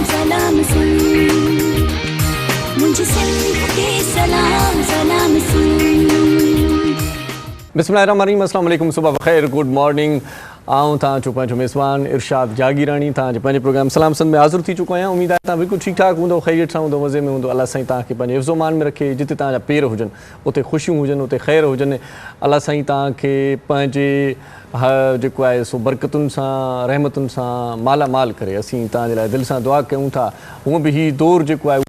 सलाम सलाम सुन, मुझे सिंध के सलाम सलाम सुन। बिस्मिल्लाहिर्रहमानिर्रहीम, अस्सलाम वालेकुम, सुबह बखैर, गुड मॉर्निंग। आऊँ तव्हांजो पंहिंजो मेज़बान इरशाद जागीरानी तव्हांजे पंहिंजे प्रोग्राम सलाम सन में हाज़िर थी चुको आहियां। उम्मीद आहे तव्हां बिल्कुलु ठीकु ठाक हूंदो, ख़ैरियत सां हूंदो, मज़े में हूंदो। अल्लाह साईं तव्हांखे पंहिंजे हिफ़्ज़ो मान में रखे। जिते तव्हांजा पेर हुजनि उते ख़ुशियूं हुजनि, उते ख़ैर हुजनि। अल्लाह साईं तव्हांखे पंहिंजे जेको आहे सो बरकतुनि सां, रहमतुनि सां मालामाल करे। असीं तव्हांजे लाइ दिलि सां दुआ कयूं था। हूअं बि हीउ दौरु जेको आहे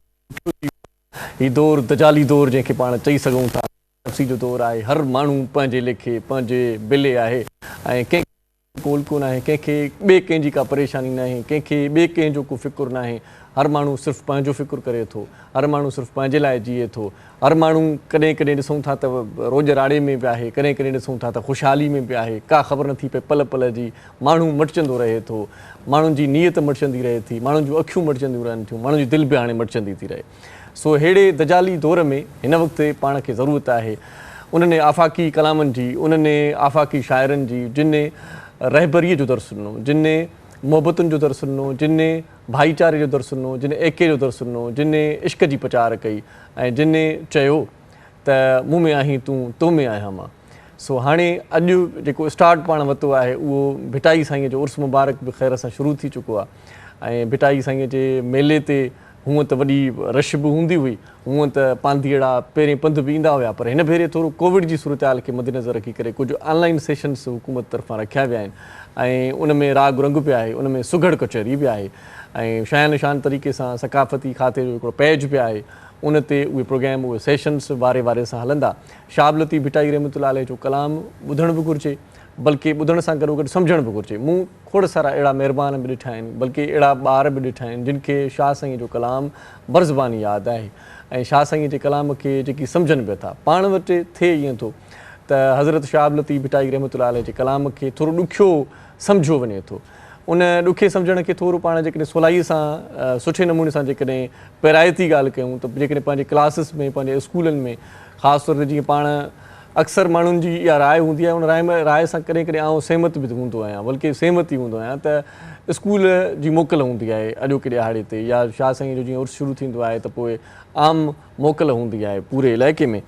हीउ दौरु दजाली दौरु जंहिंखे पाण चई सघूं था, नफ़्सी जो दौरु आहे। हर माण्हू पंहिंजे लेखे पंहिंजे बिले आहे ऐं कंहिं कोल कोन आहे, कंहिंखे ॿिए कंहिंजी का परेशानी न आहे, कंहिंखे ॿिए कंहिंजो को फ़िकुरु न आहे। हर माण्हू सिर्फ़ु पंहिंजो फ़िकुरु करे थो, हर माण्हू सिर्फ़ु पंहिंजे लाइ जीए थो। हर माण्हू कॾहिं कॾहिं ॾिसूं था त रोज़ राड़े में बि आहे, कॾहिं कॾहिं ॾिसूं था त ख़ुशहाली में बि आहे। का ख़बर नथी पए पल पल जी। माण्हू मटिजंदो रहे थो, माण्हुनि जी नीयत मटिजंदी रहे थी, माण्हुनि जूं अखियूं मटिजंदियूं रहनि थियूं, माण्हुनि जी दिलि बि हाणे मटिजंदी थी रहे। सो अहिड़े दजाली दौर में हिन वक़्तु पाण खे ज़रूरत आहे उन्हनि आफ़ाक़ी कलामनि जी, उन्हनि आफ़ाक़ी शाइरनि जी, जिन रहबरीअ जो दर्सु ॾिनो, जिन मोहबतुनि जो दर्सु ॾिनो, जिन भाईचारे जो दर्सु ॾिनो, जिन एके जो दर्सु ॾिनो, जिन इश्क जी प्रचार कई ऐं जिन चयो त मूं में आहीं तूं, तो में आहियां मां। सो हाणे अॼु जेको स्टार्ट पाण वरितो आहे उहो भिटाई साईंअ जो उर्स मुबारक बि ख़ैर सां शुरू थी चुको आहे। ऐं भिटाई साईंअ जे मेले ते हूअं त वॾी रश बि हूंदी हुई, हूअं त पांधीअड़ा पहिरें पंधु बि ईंदा हुआ, पर हिन भेरे थोरो कोविड जी सूरत हाल खे मद्देनज़र रखी करे कुझु ऑनलाइन सेशन्स हुकूमत तरफ़ां रखिया विया आहिनि। ऐं उन में राग रंग बि आहे, उन में सुघड़ कचहरी बि आहे ऐं शान शान तरीक़े सां सकाफ़ती खाते जो हिकिड़ो पेज बि आहे। उन ते उहे प्रोग्राम, उहे सेशन्स वारे वारे सां हलंदा। शाह लतीफ़ भिटाई रहमतुल्लाह अलैह जो कलाम ॿुधण बि घुरिजे, बल्कि ॿुधण सां गॾोगॾु सम्झण बि घुरिजे। मूं खोड़ सारा अहिड़ा महिरबान बि ॾिठा आहिनि, बल्कि अहिड़ा ॿार बि ॾिठा आहिनि जिन खे शाह साईं जो कलाम बरज़बानी यादि आहे ऐं शाह साईं जे कलाम खे जेकी सम्झनि पिया था। पाण वटि थिए ईअं थो त हज़रत शाह लतीफ़ भिटाई रहमतुल्लाह अलैह जे कलाम खे थोरो ॾुखियो सम्झो वञे थो। उन ॾुखे सम्झण खे थोरो पाण जेकॾहिं सवलाईअ सां सुठे नमूने सां जेकॾहिं पहिराइती ॻाल्हि कयूं त जेकॾहिं पंहिंजे क्लासिस में, पंहिंजे स्कूलनि में ख़ासि तौर ते जीअं पाण अक्सर माण्हुनि जी इहा राय हूंदी आहे, उन राय सां कॾहिं कॾहिं आउं सहमत बि हूंदो आहियां, बल्कि सहमत ई हूंदो आहियां त स्कूल जी मोकल हूंदी आहे अॼोके ॾियारे ते, या शाह साईं जो जीअं उर्स शुरू थींदो आहे त पोइ आम मोकल हूंदी आहे पूरे इलाइक़े में।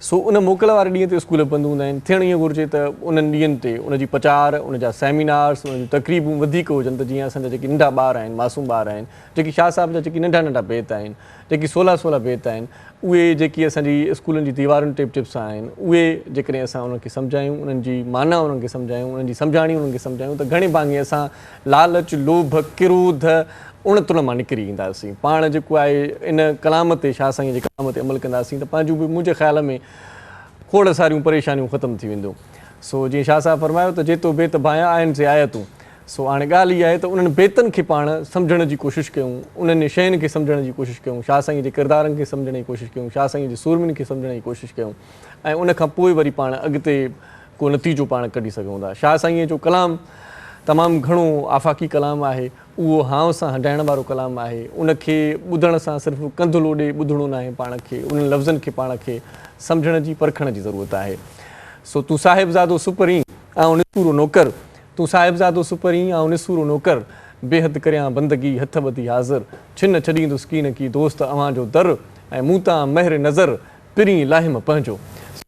सो उन मोकल वारे ॾींहं ते स्कूल बंदि हूंदा आहिनि। थियणु ईअं घुरिजे त उन्हनि ॾींहंनि ते उनजी प्रचार, उनजा सेमिनार्स, उन जूं तक़रीबूं वधीक हुजनि। त जीअं असांजा जेके नंढा ॿार आहिनि, मासूम ॿार आहिनि, जेकी शाह साहिब जा जेके नंढा नंढा बेत आहिनि, जेकी 16 बेत आहिनि, उहे जेकी असांजी स्कूलनि जी दीवारुनि ते टिप्स आहिनि, उहे जेकॾहिं असां उन्हनि खे सम्झायूं, उन्हनि जी माना उन्हनि खे सम्झायूं, उन्हनि जी सम्झाणी उन्हनि खे सम्झायूं, त घणे भाङे असां लालच, लोभ, क्रोध, उणतुण मां निकिरी ईंदासीं। पाण जेको आहे इन कलाम ते, शाह साईं जे कलाम ते अमल कंदासीं त पंहिंजूं बि मुंहिंजे ख़्याल में खोड़ सारियूं परेशानियूं ख़तमु थी वेंदियूं। सो जीअं शाह साहिबु फरमायो त जेतो बेत भाया आहिनि से आयतूं। सो हाणे ॻाल्हि इहा आहे त उन्हनि बेतनि खे पाण सम्झण जी कोशिशि कयूं, उन्हनि शयुनि खे सम्झण जी कोशिशि कयूं, शाह साईं जे किरदारनि खे सम्झण जी कोशिशि कयूं, शाह साईं जे सुरमियुनि खे सम्झण जी कोशिशि कयूं ऐं उन खां पोइ वरी पाण अॻिते को नतीजो पाण कढी सघूं था। शाह साईं जो कलाम तमामु घणो आफ़ाक़ी कलाम आहे, उहो हाव सां हटाइण वारो कलाम आहे। उनखे ॿुधण सां सिर्फ़ु कंधु लोॾे ॿुधणो न आहे, पाण खे उन्हनि लफ़्ज़नि खे पाण खे सम्झण जी, परखण जी ज़रूरत आहे। सो तूं साहिबज़ादो सुपरी ऐं निसूरो नौकर, तूं साहिबज़ादो सुपरी ऐं निसूरो नौकर, बेहद करियां बंदगी हथ ॿधी हाज़िर, छिन छॾींदुसि कीन की दोस्त अव्हां जो दर ऐं मूं तां महर नज़र पिरी लाहिम पंहिंजो।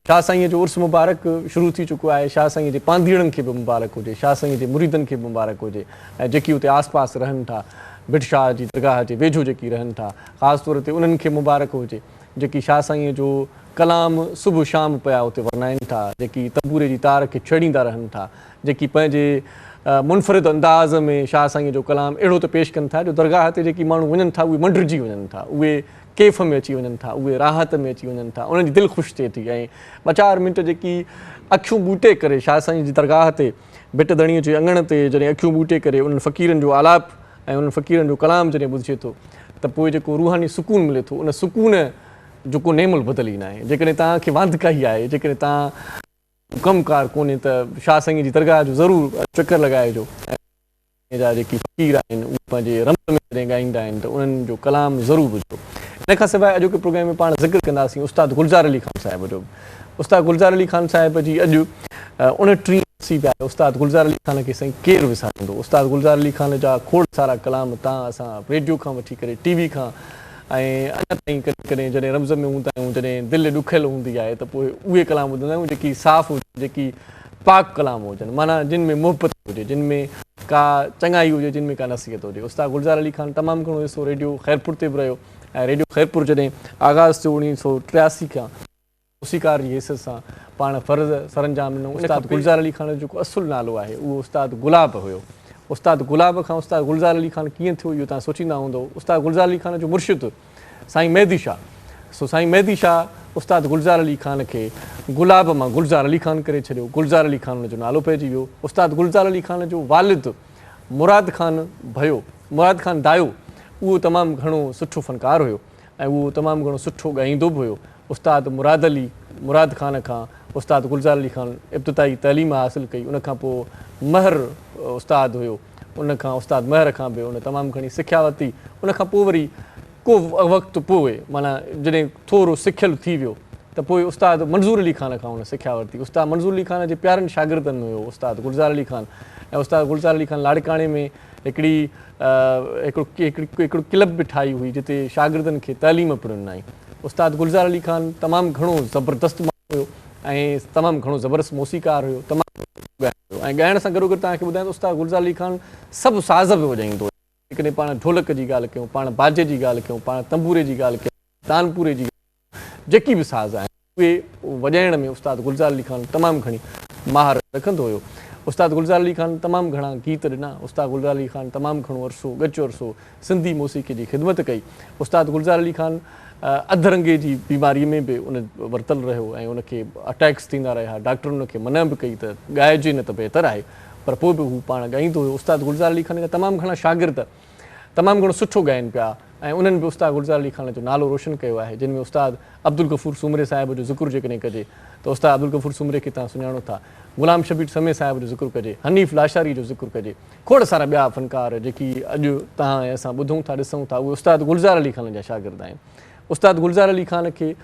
शाह साईं जो उर्स मुबारक शुरू थी चुको आहे। शाह साईं जे पांधीड़नि खे बि मुबारक हुजे, शाह साईं जे मुरीदनि खे बि मुबारक हुजे ऐं जेकी उते आस पास रहनि था, भिट शाह जी दरगाह जे वेझो जेकी रहनि था, ख़ासि तौर ते उन्हनि खे मुबारक हुजे जेकी शाह साईं जो कलाम सुबुह शाम पिया उते वरनाइनि था, जेकी तबूरे जी तार खे छेड़ींदा रहनि था, जेकी पंहिंजे मुनफ़रिद अंदाज़ में शाह साईं जो कलाम अहिड़ो त पेश कनि था जो दरगाह ते जेकी माण्हू वञनि था उहे मंडिरिजी वञनि था, उहे कैफ़ में अची वञनि था, उहे राहत में अची वञनि था, उन्हनि जी दिलि ख़ुशि थिए थी। ऐं 2-4 मिंट जेकी अखियूं ॿूटे करे शाह साईं जी दरगाह ते, भिट दणीअ जे अङण ते जॾहिं अखियूं ॿूटे करे उन्हनि फ़क़ीरनि जो आलाप ऐं उन्हनि फ़क़ीरनि जो कलाम जॾहिं ॿुधिजे थो त पोइ जेको रूहानी सुकून मिले थो, उन सुकून जो को नेमुल बदिली न आहे। जेकॾहिं तव्हांखे वांधिकाई आहे, जेकॾहिं तव्हां कमुकार कोन्हे त शाह साईं जी दरगाह जो ज़रूरु चकर लॻाइजो। जा जेकी फ़क़ीर आहिनि उहे पंहिंजे रम में जॾहिं ॻाईंदा आहिनि त उन्हनि जो कलाम ज़रूरु ॿुधो। इन खां सवाइ अॼोके प्रोग्राम में पाण ज़िक्र कंदासीं उस्ताद गुलज़ार अली ख़ान साहिब जो। उस्ताद गुलज़ार अली ख़ान साहिब जी अॼु 29 सी पिया उस्ताद गुलज़ार अली ख़ान खे साईं केरु विसारींदो। उस्ताद गुलज़ार अली ख़ान जा खोड़ सारा कलाम तव्हां असां रेडियो खां वठी करे टीवी खां ऐं अञा ताईं कॾहिं कॾहिं जॾहिं रम्ज़ में हूंदा आहियूं, जॾहिं दिलि ॾुखियल हूंदी आहे त पोइ उहे कलाम ॿुधंदा आहियूं जेकी साफ़ हुजे, जेकी पाक कलाम हुजनि, माना जिन में मोहबत हुजे, जिन में का चङाई हुजे, जिन में का नसीहत हुजे। उस्ताद गुलज़ार अली ख़ान तमामु घणो हिसो रेडियो ख़ैरपुर ते बि रहियो ऐं रेडियो ख़ैरपुर जॾहिं आगाज़ थियो 1983 खां मुसीकार जी हैसियत सां पाण फ़र्ज़ सरअंजाम ॾिनो। उस्ताद गुलज़ार अली ख़ान जो जेको असुलु नालो आहे उहो उस्ताद गुलाब हुयो। उस्ताद गुलाब खां उस्ताद गुलज़ार अली ख़ान कीअं थियो इहो तव्हां सोचींदा हूंदो। उस्ताद गुलज़ार अली ख़ान जो मुर्शिद साईं मेहदी शाह, सो साईं मेहदी शाह उस्ताद गुलज़ार अली ख़ान खे गुलाब मां गुलज़ार अली ख़ान करे छॾियो। गुलज़ार अली ख़ान हुन जो नालो पइजी वियो। उस्ताद गुलज़ार अली ख़ान जो वालिद मुराद ख़ान भयो, मुराद ख़ान दायो, उहो तमामु घणो सुठो फ़नकार हुयो ऐं उहो तमामु घणो सुठो ॻाईंदो बि हुयो। उस्ताद मुराद ख़ान खां उस्ताद गुलज़ार अली ख़ान इब्तिदाई तइलीम हासिलु कई। उनखां पोइ महर उस्ताद हुयो, उनखां उस्ताद महर खां बि उन तमामु घणी सिख्या वरिती। उनखां पोइ वरी को वक़्तु पोइ माना जॾहिं थोरो सिखियलु थी वियो त पोइ उस्ताद मंज़ूर अली ख़ान खां उन सिख्या वरिती। उस्ताद मंज़ूर अली ख़ान जे प्यारनि शागिर्दनि में हुयो उस्ताद गुलज़ार अली ख़ान ऐं उस्ताद गुलज़ार अली ख़ान लाड़काणे में हिकिड़ो क्लब बि ठाही हुई जिते शागिर्दनि खे तइलीम पिणनि आई। उस्ताद गुलज़ार अली ख़ान तमामु घणो ज़बरदस्त माण्हू हुयो ऐं तमामु घणो ज़बरदस्त मौसीकार हुयो, तमामु ॻाइणु ऐं ॻाइण सां गॾोगॾु तव्हांखे ॿुधायां त उस्ताद गुलज़ार अली ख़ान सभु साज़ बि वॼाईंदो हुयो। जेकॾहिं पाण ढोलक जी ॻाल्हि कयूं, पाण बाजे जी ॻाल्हि कयूं, पाण तंबूरे जी ॻाल्हि कयूं, तानपुरे जी जेकी बि साज़ आहिनि उहे वॼाइण में उस्ताद गुलज़ार अली ख़ान तमामु घणी महारत रखंदो हुयो। उस्ताद गुलज़ार अली ख़ान तमामु घणा गीत ॾिना। उस्ताद गुलज़ार अली ख़ान तमामु घणो अरसो ॻचो अरसो सिंधी मौसीक़ी जी ख़िदमत कई। उस्ताद गुलज़ार अली ख़ान अधरंगे जी बीमारीअ में बि उन वरितलु रहियो ऐं उनखे अटैक्स थींदा रहिया। डॉक्टरुनि उनखे मना बि कई त ॻाइजे न त बहितरु आहे, पर पोइ बि हू पाण ॻाईंदो हुयो। उस्ताद गुलज़ार अली ख़ान जा तमामु घणा शागिर्द तमामु घणो सुठो ॻाइनि पिया ऐं उन्हनि बि उस्ताद गुलज़ार अली ख़ान जो नालो रोशन कयो आहे, जिन में उस्ताद अब्दुल गफ़ूर सुमरे साहिब जो ज़िक्र जेकॾहिं कजे त उस्ताद अब्दुल गफ़ूर सुमरे खे तव्हां सुञाणो था, ग़ुलाम शबीर समय साहिब जो ज़िक्र कजे, हनीफ़ लाशारी जो ज़िक्र कजे, खोड़ सारा ॿिया फ़नकार जेकी अॼु तव्हां ऐं असां ॿुधूं था ॾिसूं था उहे उस्ताद गुलज़ार अली ख़ान जा शागिर्द आहिनि। उस्ताद गुलज़ार अली ख़ान खे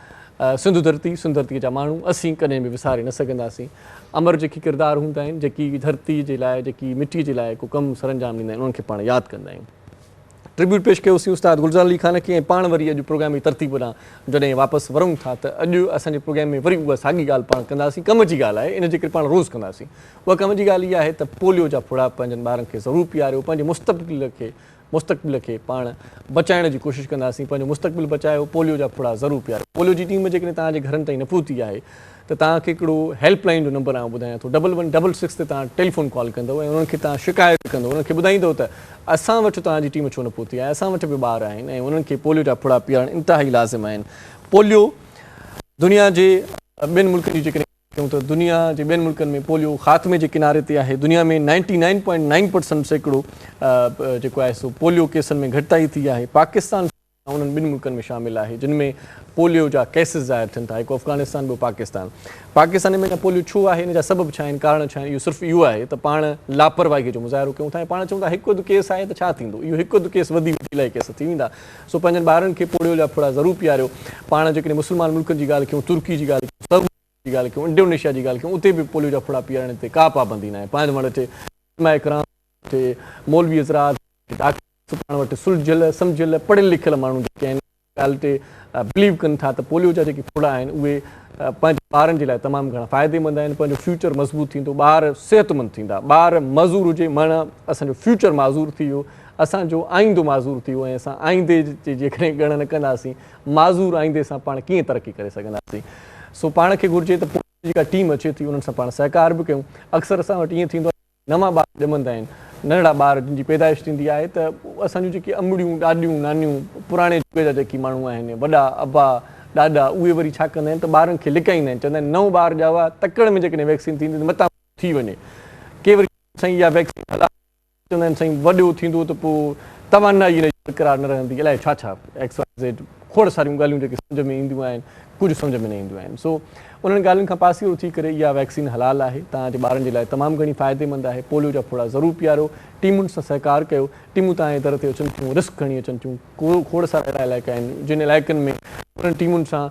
सिंधु धरतीअ जा माण्हू असीं कॾहिं बि विसारे न सघंदासीं। अमर जेकी किरदार हूंदा आहिनि, जेकी धरती जे लाइ, जेकी मिटीअ जे लाइ को कमु सरअंजाम ॾींदा आहिनि, उन्हनि खे पाण यादि कंदा आहियूं। ट्रिब्यूट पेश कयोसीं उस्ताद गुलज़ार अली ख़ान खे ऐं पाण वरी अॼु प्रोग्राम जी तरतीब ॾांहुं जॾहिं वापसि वरूं था त अॼु असांजे प्रोग्राम में वरी उहा साॻी ॻाल्हि पाण कंदासीं। कम जी ॻाल्हि आहे, इन जे करे पाण रोज़ु कंदासीं। उहा कम जी ॻाल्हि इहा आहे त पोलियो जा फुड़ा पंहिंजनि ॿारनि खे ज़रूरु पीआरियो, पंहिंजे मुस्तक़बिल खे पाण बचाइण जी कोशिशि कंदासीं। पंहिंजो मुस्तक़बिल बचायो, पोलियो जा फुड़ा ज़रूरु पीआरियो। पोलियो जी टीम जेकॾहिं तव्हांजे घरनि ताईं न पहुती आहे त तव्हांखे हिकिड़ो हेल्पलाइन जो नंबर आउं ॿुधायां थो, 1166 ते तव्हां टेलीफोन कॉल कंदव ऐं उन्हनि खे तव्हां शिकायत कंदव, उन्हनि खे ॿुधाईंदव त असां वटि तव्हांजी टीम छो न पहुती आहे, असां वटि बि ॿार आहिनि ऐं उन्हनि खे पोलियो जा फुड़ा पीआरणु इंतिहाई लाज़िम आहिनि। पोलियो दुनिया जे ॿियनि मुल्कनि जी जेकॾहिं कयूं त दुनिया जे ॿियनि मुल्कनि में पोलियो ख़ात्मे जे किनारे ते आहे। दुनिया में 99.9% सैकड़ो जेको आहे सो पोलियो केसनि में घटिताई थी आहे। पाकिस्तान उन्हनि ॿिनि मुल्कनि में शामिलु आहे जिन में पोलियो जा केसिस ज़ाहिर थियनि था, हिकु अफ़गानिस्तान ॿियो पाकिस्तान में पोलियो छो आहे, हिन जा सबब छा आहिनि, कारण छा आहिनि, इहो सिर्फ़ु इहो आहे त पाण लापरवाहीअ जो मुज़ाहिरो कयूं था ऐं पाण चऊं था हिकु अधु केस आहे त छा थींदो, इहो हिकु अधु केस वधी इलाही केस थी वेंदा। सो पंहिंजनि ॿारनि खे पोलियो जा फुड़ा ज़रूरु पीआरियो। पाण जेकॾहिं मुस्लमान मुल्कनि जी ॻाल्हि कयूं, तुर्की जी ॻाल्हि कयूं, सऊदी जी ॻाल्हि कयूं, इंडोनेशिया जी ॻाल्हि कयूं, उते बि पोलियो जा फुड़ा पीआरण ते का पाबंदी न आहे। पंहिंजे वटि हिते इकराम हिते मौलवी हज़रात पाण वटि सुलझियल सम्झियल पढ़ियल लिखियल माण्हू जेके आहिनि ॻाल्हि ते बिलीव कनि था त पोलियो जा जेके फुड़ा आहिनि उहे पंहिंजे ॿारनि जे लाइ तमामु घणा फ़ाइदेमंद आहिनि। पंहिंजो फ्यूचर मज़बूत थींदो, ॿार सिहतमंद थींदा। ॿार मज़ूर हुजे माना असांजो फ्यूचर माज़ूर थी वियो, असांजो आईंदो माज़ूर थी वियो ऐं असां आईंदे जे जेकॾहिं ॻण न कंदासीं माज़ूर आईंदे सां पाण कीअं तरक़ी करे सघंदासीं। सो पाण खे घुरिजे त जेका टीम अचे थी उन्हनि सां पाण सहकार बि कयूं। अक्सर असां वटि ईअं थींदो आहे नवां ॿार ॼमंदा आहिनि, नंढड़ा ॿार जिन जी पैदाइश थींदी आहे त असांजूं जेकी अमड़ियूं ॾाॾियूं नानियूं पुराणे जुग जा जेकी माण्हू आहिनि, वॾा अबा ॾाॾा, उहे वरी छा कंदा आहिनि त ॿारनि खे लिकाईंदा आहिनि, चवंदा आहिनि नओं ॿार ॼावा तकड़ में जेकॾहिं वैक्सीन थींदी त मतां थी वञे। के वरी साईं इहा वैक्सीन चवंदा आहिनि साईं वॾो थींदो त पोइ तवानाई बरक़रार न रहंदी, अलाए छा छा XYZ खोड़ सारियूं ॻाल्हियूं जेके सम्झ में ईंदियूं आहिनि, कुझु सम्झ में न ईंदियूं आहिनि। सो उन्हनि ॻाल्हियुनि खां पासीरो थी करे इहा वैक्सीन हलाल आहे, तव्हांजे ॿारनि जे लाइ तमामु घणी फ़ाइदेमंद आहे। पोलियो जा फुड़ा ज़रूरु पीआरियो, टीमुनि सां सहकार कयो। टीमूं तव्हांजे दर ते अचनि थियूं, रिस्क खणी अचनि थियूं। खोड़ सारा अहिड़ा इलाइक़ा आहिनि जिन इलाइक़नि में उन्हनि टीमुनि सां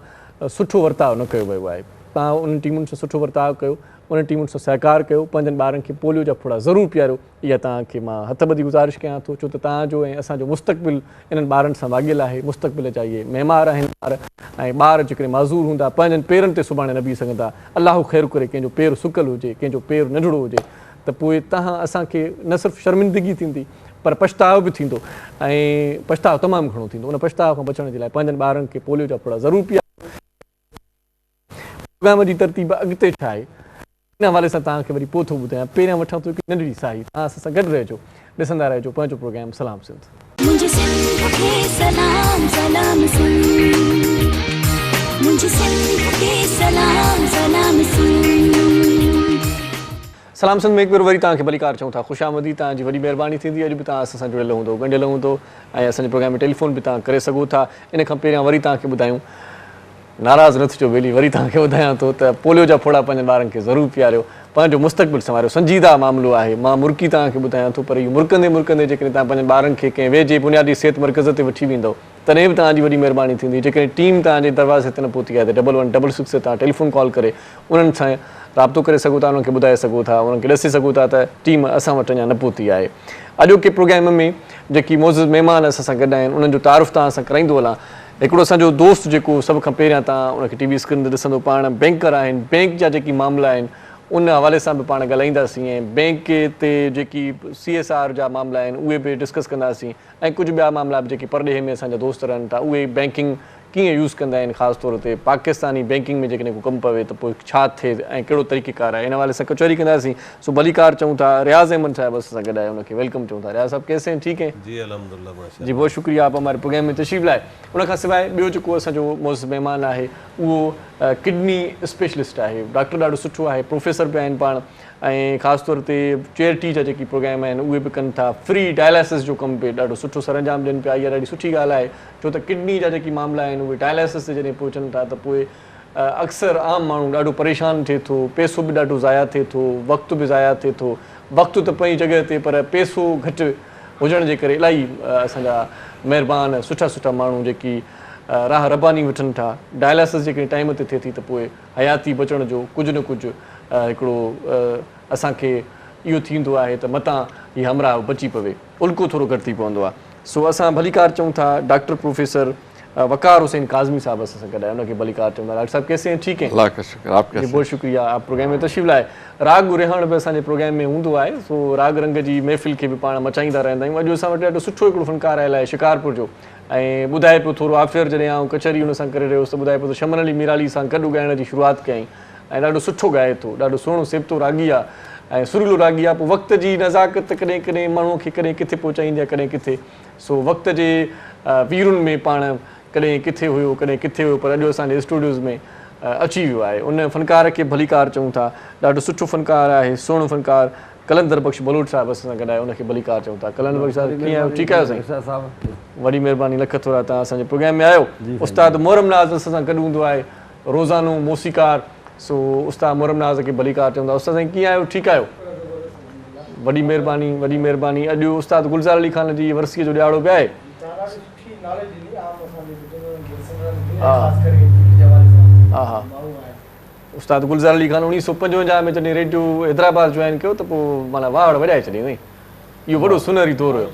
सुठो वर्ताव न कयो वियो आहे। तव्हां उन्हनि टीमुनि सां सुठो वर्ताव कयो, उन टीमुनि सां सहकार कयो, पंहिंजनि ॿारनि खे पोलियो जा फुड़ा ज़रूरु पीआरियो। इहा तव्हांखे मां हथ ॿधी गुज़ारिश कयां थो, छो त तव्हांजो ऐं असांजो मुस्तक़बिल इन्हनि ॿारनि सां वाॻियल आहे। मुस्तक़बिल जा इहे महिमार आहिनि ॿार, ऐं ॿार जेकॾहिं माज़ूर हूंदा, पंहिंजनि पेरनि ते सुभाणे न बीह सघंदा। अलाह ख़ैरु करे कंहिंजो पेरु सुकल हुजे, कंहिंजो पेरु नंढड़ो हुजे, त पोइ तव्हां असांखे न सिर्फ़ु शर्मिंदगी थींदी पर पछताव बि थींदो, ऐं पछताव तमामु घणो थींदो। उन पछताव खां बचण जे लाइ पंहिंजनि ॿारनि खे पोलियो जा फुड़ा ज़रूरु पीआरियो। प्रोग्राम जी तरतीब अॻिते छा आहे इन हवाले सां तव्हांखे वरी पोइ थो ॿुधायां। पहिरियां वठां थो हिकु नंढड़ी साई, तव्हां असां सां गॾु रहिजो, ॾिसंदा रहिजो पंहिंजो प्रोग्राम सलाम सिंध। मुझे सिंध के सलाम सलाम सिंध, मुझे सिंध के सलाम सलाम सिंध। सलाम सिंध में हिकु भेरो वरी तव्हांखे भलीकार चऊं था, ख़ुशि आमदी, तव्हांजी वॾी महिरबानी थींदी। अॼु बि तव्हां असां सां जुड़ियल हूंदो, ॻंढियल हूंदो, ऐं असांजे प्रोग्राम में टेलीफोन बि तव्हां करे सघो था। इन खां पहिरियां वरी तव्हांखे ॿुधायूं, नाराज़ न थिजो बेली, वरी तव्हांखे ॿुधायां थो त पोलियो जा फुड़ा पंहिंजनि ॿारनि खे ज़रूरु पीआरियो, पंहिंजो मुस्तक़बिल संवारियो। संजीदा मामिलो आहे, मां मुर्की तव्हांखे ॿुधायां थो, पर इहो मुर्कंदे मुर्कंदे जेकॾहिं तव्हां पंहिंजनि ॿारनि खे कंहिं वेझे बुनियादी सिहत मर्कज़ ते वठी वेंदव, तॾहिं बि तव्हांजी वॾी महिरबानी थींदी। जेकॾहिं टीम तव्हांजे दरवाज़े ते न पहुती आहे त 1166 ते तव्हां टेलीफोन कॉल करे उन्हनि सां राब्तो करे सघो था, उन्हनि खे ॿुधाए सघो था, उन्हनि खे ॾसे सघो था त टीम असां वटि अञा न पहुती आहे। अॼोके प्रोग्राम में जेकी मौज़ूज़ महिमान असां सां गॾु आहिनि, उन्हनि जो तारुफ़ तव्हां सां कराईंदो हलां। हिकिड़ो असांजो दोस्त जेको सभ खां पहिरियां तव्हां उनखे टीवी स्क्रीन ते ॾिसंदो, पाण बैंकर आहिनि, बैंक जा जेकी मामला आहिनि उन हवाले सां बि पाण ॻाल्हाईंदासीं, ऐं बैंक ते जेकी CSR जा मामला आहिनि उहे बि डिस्कस कंदासीं, ऐं कुझु ॿिया मामला बि जेके परॾेह में असांजा दोस्त रहनि था उहे बैंकिंग कीअं यूज़ कंदा आहिनि, ख़ासि तौर ते पाकिस्तानी बैंकिंग में जेकॾहिं को कमु पवे त पोइ छा थिए ऐं कहिड़ो तरीक़ेकार आहे, इन हवाले सां कचहरी कंदासीं। सो भलीकार चऊं था, रियाज़ अहमद साहब असां सां गॾु आहे, उनखे वेलकम चऊं था। रियाज़ साहब कैसे हैं, ठीक हैं? जी अल्हम्दुलिल्लाह, माशाअल्लाह। जी बहुत शुक्रिया आप हमारे प्रोग्राम में तशरीफ़ लाए। उनखां सवाइ ॿियो जेको असांजो मौज़ूज़ महिमान आहे उहो किडनी स्पेशलिस्ट आहे, डॉक्टर ॾाढो सुठो आहे, प्रोफेसर बि आहिनि पाण, ऐं ख़ासि तौर ते चेयरिटी जा जेकी प्रोग्राम आहिनि उहे बि कनि था, फ्री डायलिसिस जो कमु बि ॾाढो सुठो सरंजाम ॾियनि पिया। इहा ॾाढी सुठी ॻाल्हि आहे, छो त किडनी जा जेकी मामला आहिनि उहे डायलिसिस ते जॾहिं पहुचनि था त पोइ अक्सर आम माण्हू ॾाढो परेशान थिए थो, पैसो बि ॾाढो ज़ाया थिए थो, वक़्तु बि ज़ाया थिए थो। वक़्तु त पई जॻह ते, पर पैसो घटि हुजण जे करे इलाही असांजा महिरबान सुठा सुठा माण्हू जेकी राह रबानी वठनि था, डायलिसिस जेकॾहिं टाइम ते थिए थी त पोइ हयाती बचण जो कुझु न कुझु हिकिड़ो असांखे इहो थींदो आहे त मतां हीअ हमराह बची पवे, उल्को थोरो घटि थी पवंदो आहे। सो असां भलीकार चऊं था डॉक्टर प्रोफेसर वकार हुसैन काज़मी साहब असां सां गॾु आहे, उनखे भलीकार चऊं था। डॉक्टर साहब कैसे हैं, ठीक हैं? अल्लाह का शुक्र, आप कैसे? बहुत शुक्रिया आप प्रोग्राम में तशरीफ़ लाए। राग रिहाण बि असांजे प्रोग्राम में हूंदो आहे, सो राग रंग जी महफ़िल खे बि पाण मचाईंदा रहंदा आहियूं। अॼु असां वटि ॾाढो सुठो हिकिड़ो फ़नकार आयल आहे शिकारपुर जो, ऐं ॿुधाए पियो थोरो आफ़ियर जॾहिं आउं कचहरी हुन सां करे रहियोसि त ॿुधाए पियो त शमन अली मीराली सां गॾु ॻाइण जी शुरूआति कयईं, ऐं ॾाढो सुठो ॻाए थो, ॾाढो सुहिणो सेबतो रागी आहे ऐं सुरीलो रागी आहे। पोइ वक़्त जी नज़ाकत कॾहिं कॾहिं माण्हूअ खे कॾहिं किथे पहुचाईंदी आहे, कॾहिं किथे। सो वक़्त जे वीरुनि में पाण कॾहिं किथे हुयो, कॾहिं किथे हुयो, पर अॼु असांजे स्टूडियोज़ में अची वियो आहे। उन फ़नकार खे भलीकार चऊं था, ॾाढो सुठो फ़नकार आहे, सुहिणो फ़नकार। कलंदर बख़्श बलोच साहब असां सां गॾु आहे, उनखे भलीकार चऊं था। कलंदर बख़्श साहब कीअं आहियो, ठीकु आहियो साईं? वॾी महिरबानी, लख थोरा तव्हां असांजे प्रोग्राम में आयो। उस्ताद मोहरम नाज़ असां सां गॾु हूंदो आहे, रोज़ानो मौसीकार। सो उस्ताद मोहरम नाज़ खे भलीकार चऊं था। उस्ताद साईं कीअं आहियो, ठीकु आहियो? वॾी महिरबानी, वॾी महिरबानी। अॼु उस्ताद गुलज़ार अली ख़ान जी वर्सीअ जो ॾियारो बि आहे। हा हा, उस्ताद गुलज़ार अली ख़ान 1955 में जॾहिं रेडियो हैदराबाद जॉइन कयो त पोइ माना वाड़ वॼाए छॾी हुई। इहो वॾो सुनहरी दौर हुयो।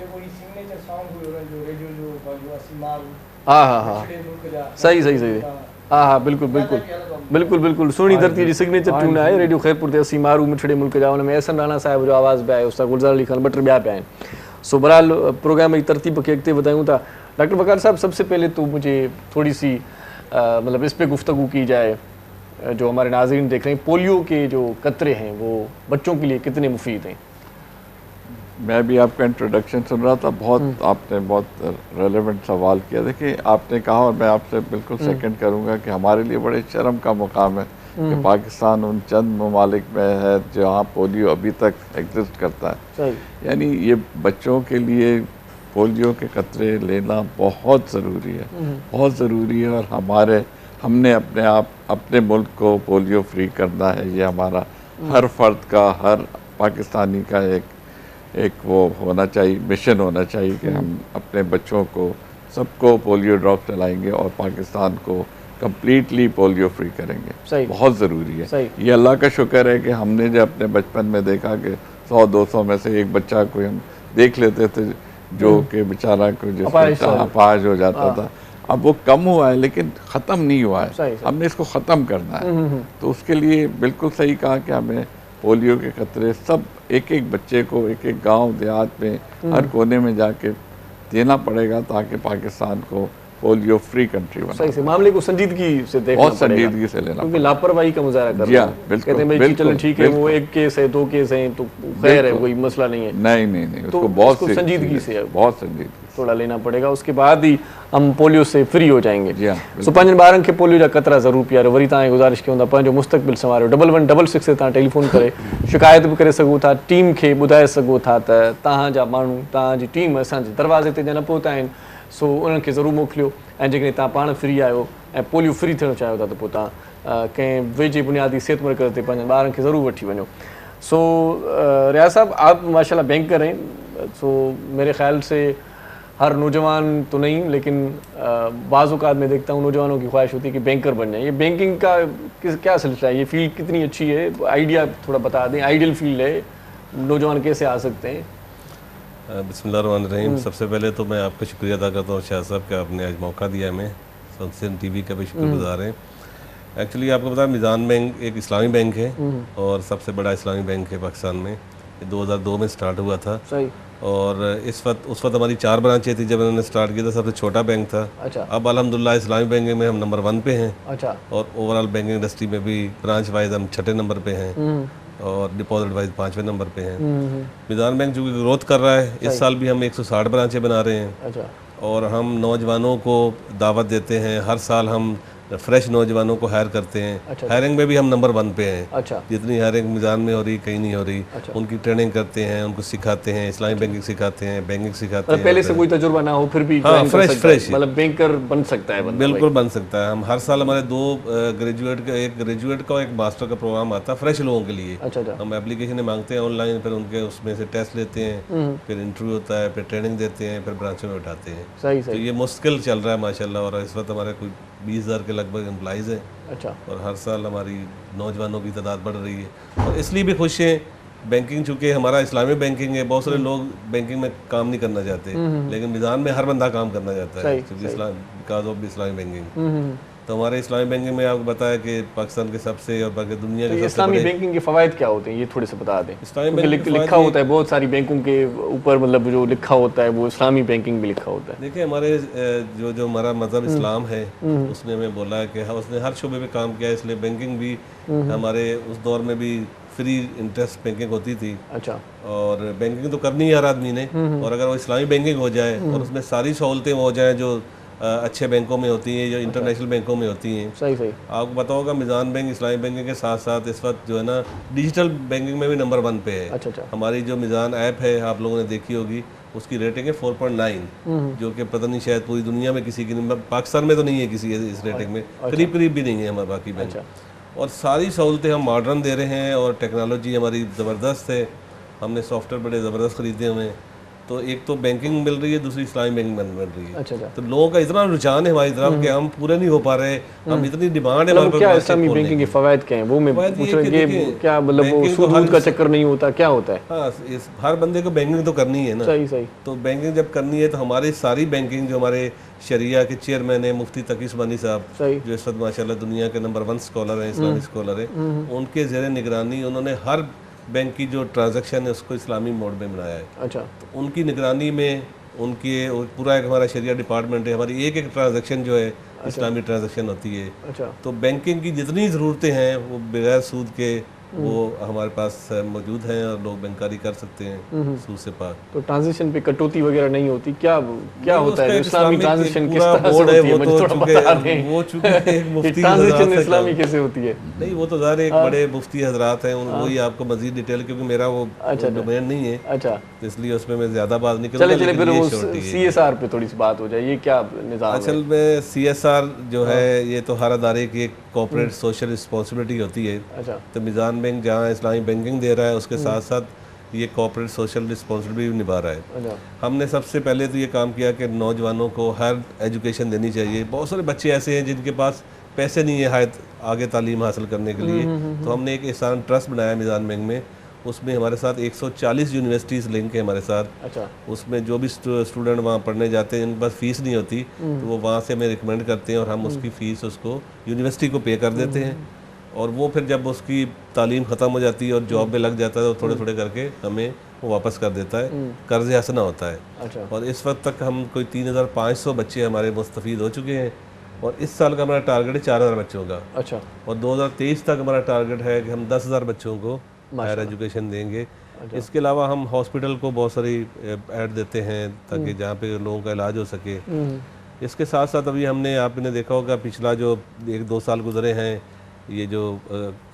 हा हा हा, सही सही सही, हा हा, बिल्कुलु बिल्कुलु बिल्कुलु बिल्कुलु, सुहिणी धरतीअ जी सिग्नेचर ट्यून आहे रेडियो ख़ैरपुर ते, असीं मारू मिठड़े मुल्क जा। हुन में एहसन राणा साहिब जो आवाज़ बि आहे, उस्ताद गुलज़ार अली ख़ान, ॿ टे ॿिया पिया आहिनि। सो बहरहाल प्रोग्राम जी तरतीब खे अॻिते वधायूं था। डॉक्टर वकार साहब, सबसे पहले तो मुझे थोड़ी सी मतलब इस पे गुफ्तगू की जाए, जो हमारे नाज़रीन देख रहे हैं, पोलियो के जो कतरे हैं वो बच्चों के लिए कितने मुफीद हैं? मैं भी आपका इंट्रोडक्शन सुन रहा था, बहुत आपने बहुत रेलेवेंट सवाल किया। देखिए, आपने कहा और मैं आपसे बिल्कुल सेकंड करूंगा कि हमारे लिए बड़े शर्म का मुकाम है कि पाकिस्तान उन चंद ममालिक में है जहाँ पोलियो अभी तक एग्जिस्ट करता है। यानी ये बच्चों के लिए पोलियो के कतरे लेना बहुत ज़रूरी है, बहुत ज़रूरी है। और हमने अपने मुल्क को पोलियो फ्री करना है। ये हमारा हर फर्द का, हर पाकिस्तानी का एक वो होना चाहिए, मिशन होना चाहिए कि हम अपने बच्चों को सबको पोलियो ड्रॉप चलाएंगे और पाकिस्तान को कंप्लीटली पोलियो फ्री करेंगे। सही। बहुत ज़रूरी है। सही। ये अल्लाह का शुक्र है कि हमने जो अपने बचपन में देखा कि 100-200 में से एक बच्चा को हम देख लेते थे जो कि बेचारा को जिसको अपाहिज हो जाता था। अब वो कम हुआ है लेकिन ख़त्म नहीं हुआ है। हमने इसको ख़त्म करना है। तो उसके लिए बिल्कुल सही कहा कि हमें पोलियो के खतरे सब एक एक बच्चे को एक एक गांव देहात में हर कोने में जाके देना पड़ेगा ताकि पाकिस्तान को पोलियो फ्री कंट्री बना। सही से मामले को संजीदगी से देखना बहुत संजीदगी से लेना, क्योंकि लापरवाही का मुजाहरा कर रहे हैं। बिल्कुल, कहते हैं भाई चलो ठीक है वो एक केस है 2 केस हैं तो खैर है कोई मसला नहीं है। नहीं तो उसको बहुत संजीदगी से बहुत संजीदगी थोड़ा लेना पड़ेगा, उसके बाद ही हम पोलियो से फ्री हो जाएंगे। सो पंहिंजनि ॿारनि खे पोलियो जा क़तरा ज़रूर पीआरियो। वरी तव्हांखे गुज़ारिश कयूं था पंहिंजो मुस्तक़बिल संवारियो। 1166 ते तव्हां टेलीफोन करे शिकायत बि करे सघो था, टीम खे ॿुधाए सघो था त तव्हांजा माण्हू तव्हांजी टीम असांजे दरवाज़े ते अञा न पहुता आहिनि, सो उन्हनि खे ज़रूरु मोकिलियो। ऐं जेकॾहिं तव्हां पाण फ्री आहियो ऐं पोलियो फ्री थियणु चाहियो था त पोइ तव्हां कंहिं वेझे बुनियादी सिहत मर्कज़ ते पंहिंजनि ॿारनि खे ज़रूरु वठी वञो। सो रियाज़ साहब आप माशाल्लाह बैंकर हैं, सो मेरे ख्याल से हर नौजवान तो नहीं लेकिन बाज़ औक़ात में देखता हूँ नौजवानों की ख्वाहिश होती है कि बैंकर बन जाए। ये बैंकिंग का क्या सिलसिला है, ये फील्ड कितनी अच्छी है, आइडिया थोड़ा बता दें। आइडियल फील्ड है, नौजवान कैसे आ सकते हैं? बिस्मिल्लाहिर्रहमानिर्रहीम। सबसे पहले तो मैं आपका शुक्रिया अदा करता हूँ शाह साहब कि आपने आज मौका दिया हमें, सनसन टीवी का भी शुक्रगुजार हैं। एक्चुअली आपको पता है मिज़ान बैंक एक इस्लामी बैंक है और सबसे बड़ा इस्लामी बैंक है पाकिस्तान में। ये 2002 में स्टार्ट हुआ था। सही। और उस वक्त हमारी 4 ब्रांचें थी जब उन्होंने स्टार्ट किया था, सबसे छोटा बैंक था। अच्छा। अब अल्हम्दुलिल्लाह इस्लामी बैंकिंग में हम नंबर 1 पे हैं। अच्छा। और ओवरऑल बैंकिंग इंडस्ट्री में भी ब्रांच वाइज हम 6ठे नंबर पे हैं और डिपॉजिट वाइज 5वें नंबर पे हैं। मिज़ान बैंक जो ग्रोथ कर रहा है, इस साल भी हम 160 ब्रांचें बना रहे हैं। अच्छा। और हम नौजवानों को दावत देते हैं, हर साल हम फ्रेश नौजवानों को हायर करते हैं। अच्छा। हायरिंग में भी हम नंबर 1 पे हैं। अच्छा। जितनी हायरिंग मिज़ान में हो रही कहीं नहीं हो रही। अच्छा। उनकी ट्रेनिंग करते हैं, उनको सिखाते हैं, इस्लामी बैंकिंग सिखाते हैं, बैंकिंग सिखाते हैं। पहले से कोई तजुर्बा ना हो फिर भी फ्रेश मतलब बैंकर बन सकता है बंदा? बिल्कुल बन सकता है। हम हर साल हमारे 2 एक ग्रेजुएट का एक मास्टर का प्रोग्राम आता है फ्रेश लोगों के लिए। अच्छा। हम एप्लीकेशन मांगते हैं ऑनलाइन, फिर उनके उसमें से टेस्ट लेते हैं, फिर इंटरव्यू होता है, फिर ट्रेनिंग देते हैं, फिर ब्रांचों में उठाते हैं। सही तो ये मुश्किल चल रहा है माशाल्लाह। और इस वक्त हमारे कोई 20,000 के लगभग एम्प्लॉइज़ हैं। अच्छा। और हर साल हमारी नौजवानों की तादाद बढ़ रही है और इसलिए भी खुश हैं। बैंकिंग चूँकि हमारा इस्लामी बैंकिंग है, बहुत सारे लोग बैंकिंग में काम नहीं करना चाहते, लेकिन मिज़ान में हर बंदा काम करना चाहता है क्योंकि बिकॉज ऑफ इस्लामी बैंकिंग। तो हमारे इस्लामी बैंकिंग में आपको बताया कि पाकिस्तान के सबसे और बाकी दुनिया के सबसे इस्लामी बैंकिंग के फ़वाइद क्या होते हैं, ये थोड़े से बता दें। इस्लामी बैंकिंग लिखा होता है बहुत सारी बैंकों के ऊपर, मतलब जो लिखा होता है वो इस्लामी बैंकिंग भी लिखा होता है। देखिए हमारे जो हमारा मज़हब इस्लाम है उसने हमें बोला है कि उसने हर शुबे में काम किया है, इसलिए बैंकिंग भी हमारे उस दौर में भी फ्री इंटरेस्ट बैंकिंग होती थी। अच्छा। और बैंकिंग तो करनी है हर आदमी ने, और अगर वो इस्लामी बैंकिंग हो जाए और उसमें सारी सहूलतें हो जाएं जो अच्छे बैंकों में होती हैं, जो इंटरनेशनल बैंकों में होती हैं। सही। आपको पता होगा मिज़ान बैंक इस्लामी बैंकिंग के साथ साथ इस वक्त जो है ना डिजिटल बैंकिंग में भी नंबर 1 पे है। अच्छा। हमारी जो मिज़ान ऐप है आप लोगों ने देखी होगी, उसकी रेटिंग है 4.9, जो कि पता नहीं शायद पूरी दुनिया में किसी की नहीं, पाकिस्तान में तो नहीं है किसी इस रेटिंग में, करीब भी नहीं है हमारे बाकी बैंक। और सारी सहूलतें हम मॉडर्न दे रहे हैं और टेक्नोलॉजी हमारी ज़बरदस्त है। हमने सॉफ्टवेयर बड़े ज़बरदस्त ख़रीदे हुए हैं। तो एक तो बैंकिंग मिल रही है, दूसरी इस्लामी बैंकिंग मिल रही है। अच्छा। तो लोगों का इतना रुझान है हमारी तरफ कि हम पूरे नहीं हो पा रहे, हम इतनी डिमांड है हमारे पास। क्या इस्लामी बैंकिंग के फ़वाइद क्या हैं वो मैं पूछ रहा हूँ, क्या मतलब वो सूद का चक्कर नहीं होता, क्या होता है? हाँ, हर बंदे को बैंकिंग तो करनी है ना। सही। तो बैंकिंग जब करनी है तो हमारी सारी बैंकिंग जो हमारे शरिया के चेयरमैन है मुफ्ती तकी उस्मानी साहब, जो इस वक्त माशाल्लाह दुनिया के नंबर 1 स्कॉलर हैं, इस्लामी स्कॉलर हैं, उनके ज़ेरे निगरानी उन्होंने हर बैंक की जो ट्रांजैक्शन है उसको इस्लामी मोड में बनाया है। अच्छा। तो उनकी निगरानी में उनकी पूरा एक हमारा शरिया डिपार्टमेंट है, हमारी एक ट्रांजैक्शन जो है इस्लामी ट्रांजैक्शन होती है। अच्छा। तो बैंकिंग की जितनी ज़रूरतें हैं वो बगैर सूद के वो हमारे पास मौजूद हैं और लोग बैंकारी कर सकते हैं सूद से पाक। तो ट्रांजिशन पे कटौती वगैरह नहीं होती, क्या होता है इस्लामी ट्रांजिशन किस तरह से होती है, मुझे थोड़ा बता दें। वो चूंकि एक मुफ्ती ट्रांजिशन इस्लामी कैसे होती है? नहीं, वो तो ज़ाहिर एक बड़े मुफ्ती हजरात हैं, वही आपको मजीद डिटेल, क्योंकि मेरा वो डोमेन नहीं है। अच्छा। इसलिए उसमें मैं ज़्यादा बात नहीं करूँगा। चले फिर वो CSR पे थोड़ी सी बात हो जाए, ये क्या निज़ाम है? असल में CSR जो है ये तो हर अदारे की एक कॉर्पोरेट सोशल रिस्पॉन्सिबिलिटी होती है। अच्छा। तो मिज़ान बैंक जहाँ इस्लामी बैंकिंग दे रहा है उसके साथ साथ ये कॉर्पोरेट सोशल रिस्पॉन्सिबिलिटी भी निभा रहा है। अच्छा। हमने सबसे पहले तो ये काम किया कि नौजवानों को हर एजुकेशन देनी चाहिए। बहुत सारे बच्चे ऐसे हैं जिनके पास पैसे नहीं है आगे तालीम हासिल करने के लिए, तो हमने एक एहसान ट्रस्ट बनाया मीज़ान बैंक में। उसमें हमारे साथ 140 यूनिवर्सिटीज़ लिंक है हमारे साथ। अच्छा। उसमें जो भी स्टूडेंट वहाँ पढ़ने जाते हैं जिनके पास फ़ीस नहीं होती, तो वो वहाँ से हमें रिकमेंड करते हैं और हम उसकी फ़ीस उसको यूनिवर्सिटी को पे कर देते हैं। और वो फिर जब उसकी तालीम ख़त्म हो जाती है और जॉब में लग जाता है तो थोड़े थोड़े करके हमें वो वापस कर देता है, कर्ज हसना होता है। अच्छा। और इस वक्त तक हम कोई 3500 बच्चे हमारे मुस्तफ़ीद हो चुके हैं और इस साल का हमारा टारगेट है 4000 बच्चों का। अच्छा। और 2023 तक हमारा टारगेट है कि हम 10,000 बच्चों को हायर एजुकेशन देंगे। इसके अलावा हम हॉस्पिटल को बहुत सारी ऐड देते हैं ताकि जहाँ पे लोगों का इलाज हो सके। इसके साथ साथ अभी हमने, आपने देखा होगा पिछला जो 1-2 साल गुजरे हैं, ये जो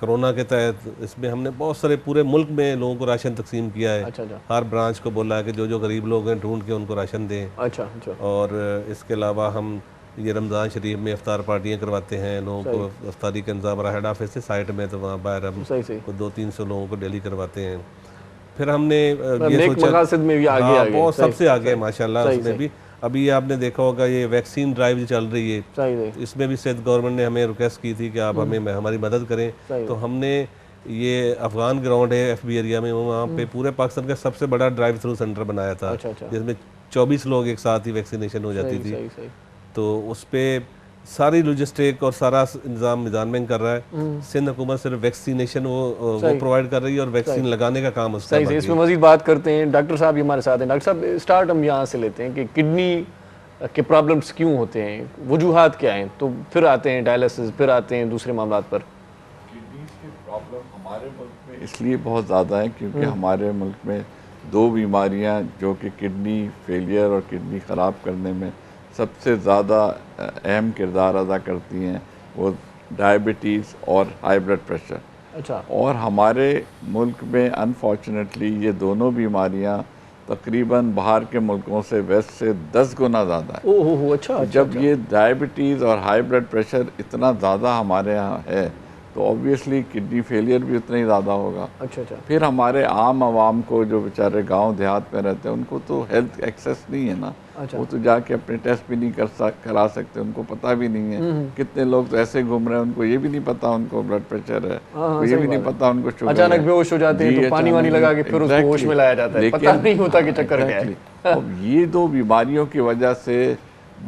कोरोना के तहत, इसमें हमने बहुत सारे पूरे मुल्क में लोगों को राशन तकसीम किया है। अच्छा अच्छा। हर ब्रांच को बोला है कि जो जो गरीब लोग हैं ढूंढ के उनको राशन दें। अच्छा अच्छा। और इसके अलावा हम ये रमज़ान शरीफ में इफ्तार पार्टियाँ करवाते हैं, लोगों को इफ्तारी का इंतजाम रहा हेड ऑफिस से साइट में, तो वहाँ बाहर हम 200-300 लोगों को डेली करवाते हैं। फिर हमने ये सोचा मकासद में भी आगे हाँ, बहुत सबसे आगे है माशाल्लाह। उसमें भी अभी आपने देखा होगा ये वैक्सीन ड्राइव जो चल रही है, इसमें भी सिंध गवर्नमेंट ने हमें रिक्वेस्ट की थी कि आप हमें हमारी मदद करें। तो हमने ये अफगान ग्राउंड है FB एरिया में, वहाँ पे पूरे पाकिस्तान का सबसे बड़ा ड्राइव थ्रू सेंटर बनाया था, जिसमें 24 लोग एक साथ ही वैक्सीनेशन हो जाती थी। तो उस पर सारी लॉजिस्टिक और सारा इंतजाम मीज़ान बैंक कर रहा है। सिंध हुकूमत सिर्फ वैक्सीनेशन वो प्रोवाइड कर रही है और वैक्सीन लगाने का काम उसका सही। इसमें मजीद बात करते हैं। डॉक्टर साहब हमारे साथ हैं। डॉक्टर साहब, स्टार्ट हम यहाँ से लेते हैं कि किडनी के प्रॉब्लम्स क्यों होते हैं, वजूहात क्या हैं, तो फिर आते हैं डायलिसिस, फिर आते हैं दूसरे मामला पर। किडनी के प्रॉब्लम हमारे मुल्क में इसलिए बहुत ज़्यादा है क्योंकि हमारे मुल्क में 2 बीमारियाँ जो कि किडनी फेलियर और किडनी ख़राब करने में सबसे ज़्यादा अहम किरदार अदा करती हैं, वो डायबिटीज़ और हाई ब्लड प्रेशर। अच्छा। और हमारे मुल्क में अनफॉर्चुनेटली ये दोनों बीमारियां तकरीबन बाहर के मुल्कों से वेस्ट से 10 गुना ज़्यादा है। ओहो, अच्छा। जब ये डायबिटीज़ और हाई ब्लड प्रेशर इतना ज़्यादा हमारे यहाँ है तो ऑब्वियसली किडनी फेलियर भी उतना ही ज़्यादा होगा। अच्छा अच्छा। फिर हमारे आम आवाम को जो बेचारे गांव देहात में रहते हैं उनको तो हेल्थ एक्सेस नहीं है ना। अच्छा। वो तो जाके अपने टेस्ट भी नहीं करा सकते, उनको पता भी नहीं है। कितने लोग तो ऐसे घूम रहे हैं उनको ये भी नहीं पता उनको ब्लड प्रेशर है, ये भी नहीं पता उनको शुगर है। अचानक बेहोश हो जाते हैं तो पानी वानी लगा के फिर उसको होश में लाया जाता है, पता नहीं होता कि चक्कर क्या है। अब ये 2 बीमारियों की वजह से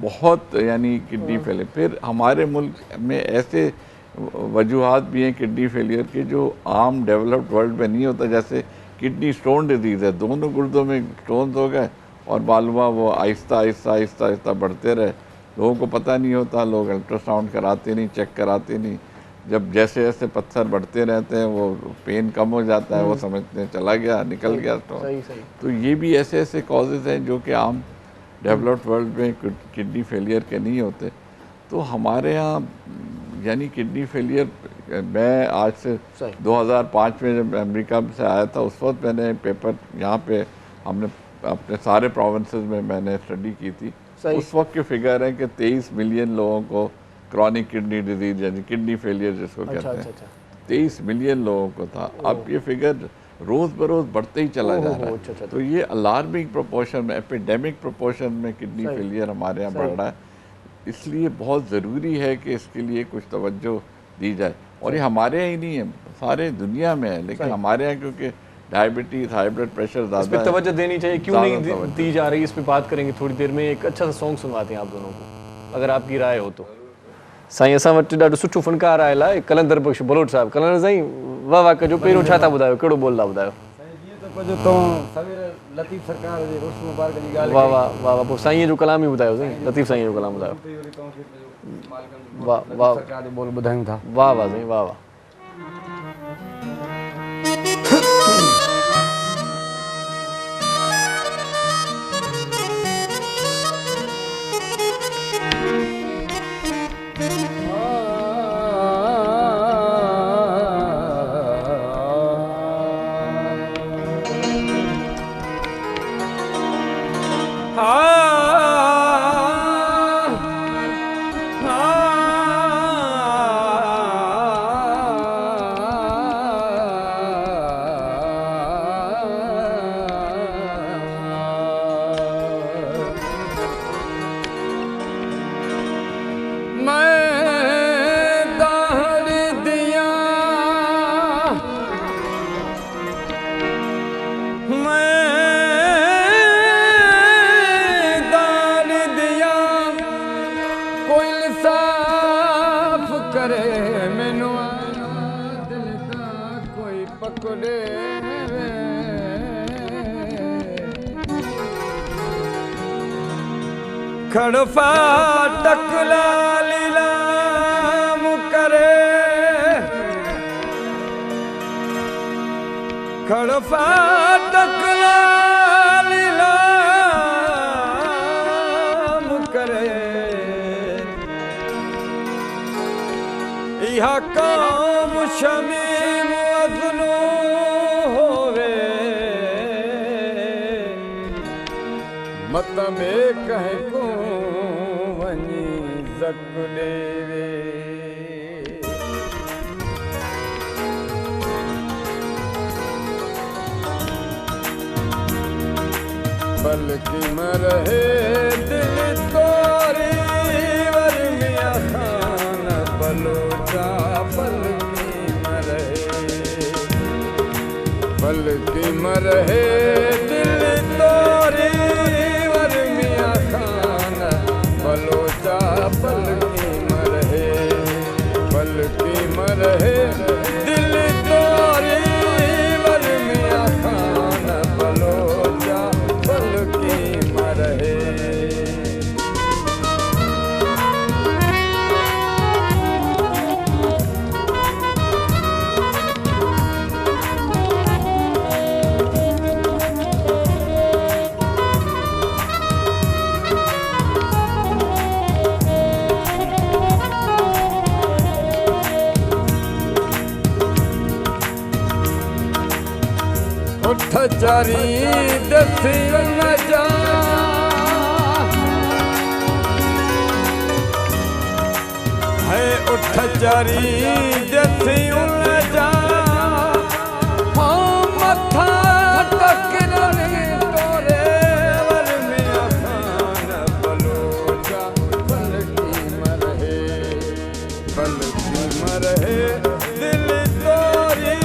बहुत यानी किडनी फेलियर। फिर हमारे मुल्क में ऐसे वजूहात भी हैं किडनी फेलियर के जो आम डेवलप्ड वर्ल्ड में नहीं होता। जैसे किडनी स्टोन डिजीज़ है, दोनों गुर्दों में स्टोन हो गए और मालूम वो आहिस्ता आहिस्ता आहिस्ता आहिस्ता बढ़ते रहे, लोगों को पता नहीं होता, लोग अल्ट्रासाउंड कराते नहीं, चेक कराते नहीं। जब जैसे जैसे पत्थर बढ़ते रहते हैं वो पेन कम हो जाता है, वो समझते हैं चला गया, निकल गया स्टोन। तो ये भी ऐसे ऐसे कॉजेज़ हैं जो कि आम डेवलप्ड वर्ल्ड में किडनी फेलियर के नहीं होते। तो हमारे यहाँ यानी किडनी फेलियर, मैं आज से 2005 में जब अमेरिका से आया था उस वक्त मैंने पेपर यहाँ पे हमने अपने सारे प्रोविंसेस में मैंने स्टडी की थी। उस वक्त के फिगर है कि 23 मिलियन लोगों को क्रॉनिक किडनी डिजीज यानी किडनी फेलियर जिसको कहते हैं 23 मिलियन लोगों को था। अब ये फिगर रोज़ बरोज़ बढ़ते ही चला जा रहा है। तो ये अलार्मिंग प्रोपोर्शन में, एपिडेमिक प्रोपोर्शन में किडनी फेलियर हमारे यहाँ बढ़ रहा है। इसलिए बहुत ज़रूरी है कि इसके लिए कुछ तवज्जो दी जाए। और ये हमारे यहाँ ही नहीं है, सारे दुनिया में है, लेकिन हमारे यहाँ क्योंकि डायबिटीज़ हाई ब्लड प्रेशर ज़्यादा है, तवज्जो देनी चाहिए। क्यों नहीं दी जा रही, इस पर बात करेंगे थोड़ी देर में। एक अच्छा सा सॉन्ग सुनवाते हैं आप दोनों को, अगर आपकी राय हो तो। साईं असां वटि ॾाढो सुठो फ़नकार आयल आहे, कलंदर बख़्श बलोच साहिबु। कलंदर साईं वाह वाह कजो, पहिरियों छा था ॿुधायो, कहिड़ो ॿोल था ॿुधायो? लतीफ़ सरकार जे उर्स मुबारक जी ॻाल्हि। वाह वाह वाह वाह, पोइ साईं जो कलाम ई ॿुधायो साईं, लतीफ़ साईं जो कलाम ॿुधायो। वाह वाह सरकार जो बोल ॿुधायूं था। वाह वाह साईं, वाह वाह। जकड़े खड़फा टकला लीलाम करे खड़फा टकला लीलाम करे इहा काम शमीम अज़नो होवे मत में कहीं को वनी जकड़े वे बल्कि मरहे दिल तोरी वर मियां खान बलोचा बल्कि मरहे दिल तोरी वर मियां खान बलोचा बल्कि मरहे दिल तोरी वर मियां खान बलोचा बल्कि मरहे उठ चारी दसी न जा है उठ चारी दसी न जा हाँ मथा टकरने तोरे वर मियां खान बलोचा बल्कि मरहे दिल तोरी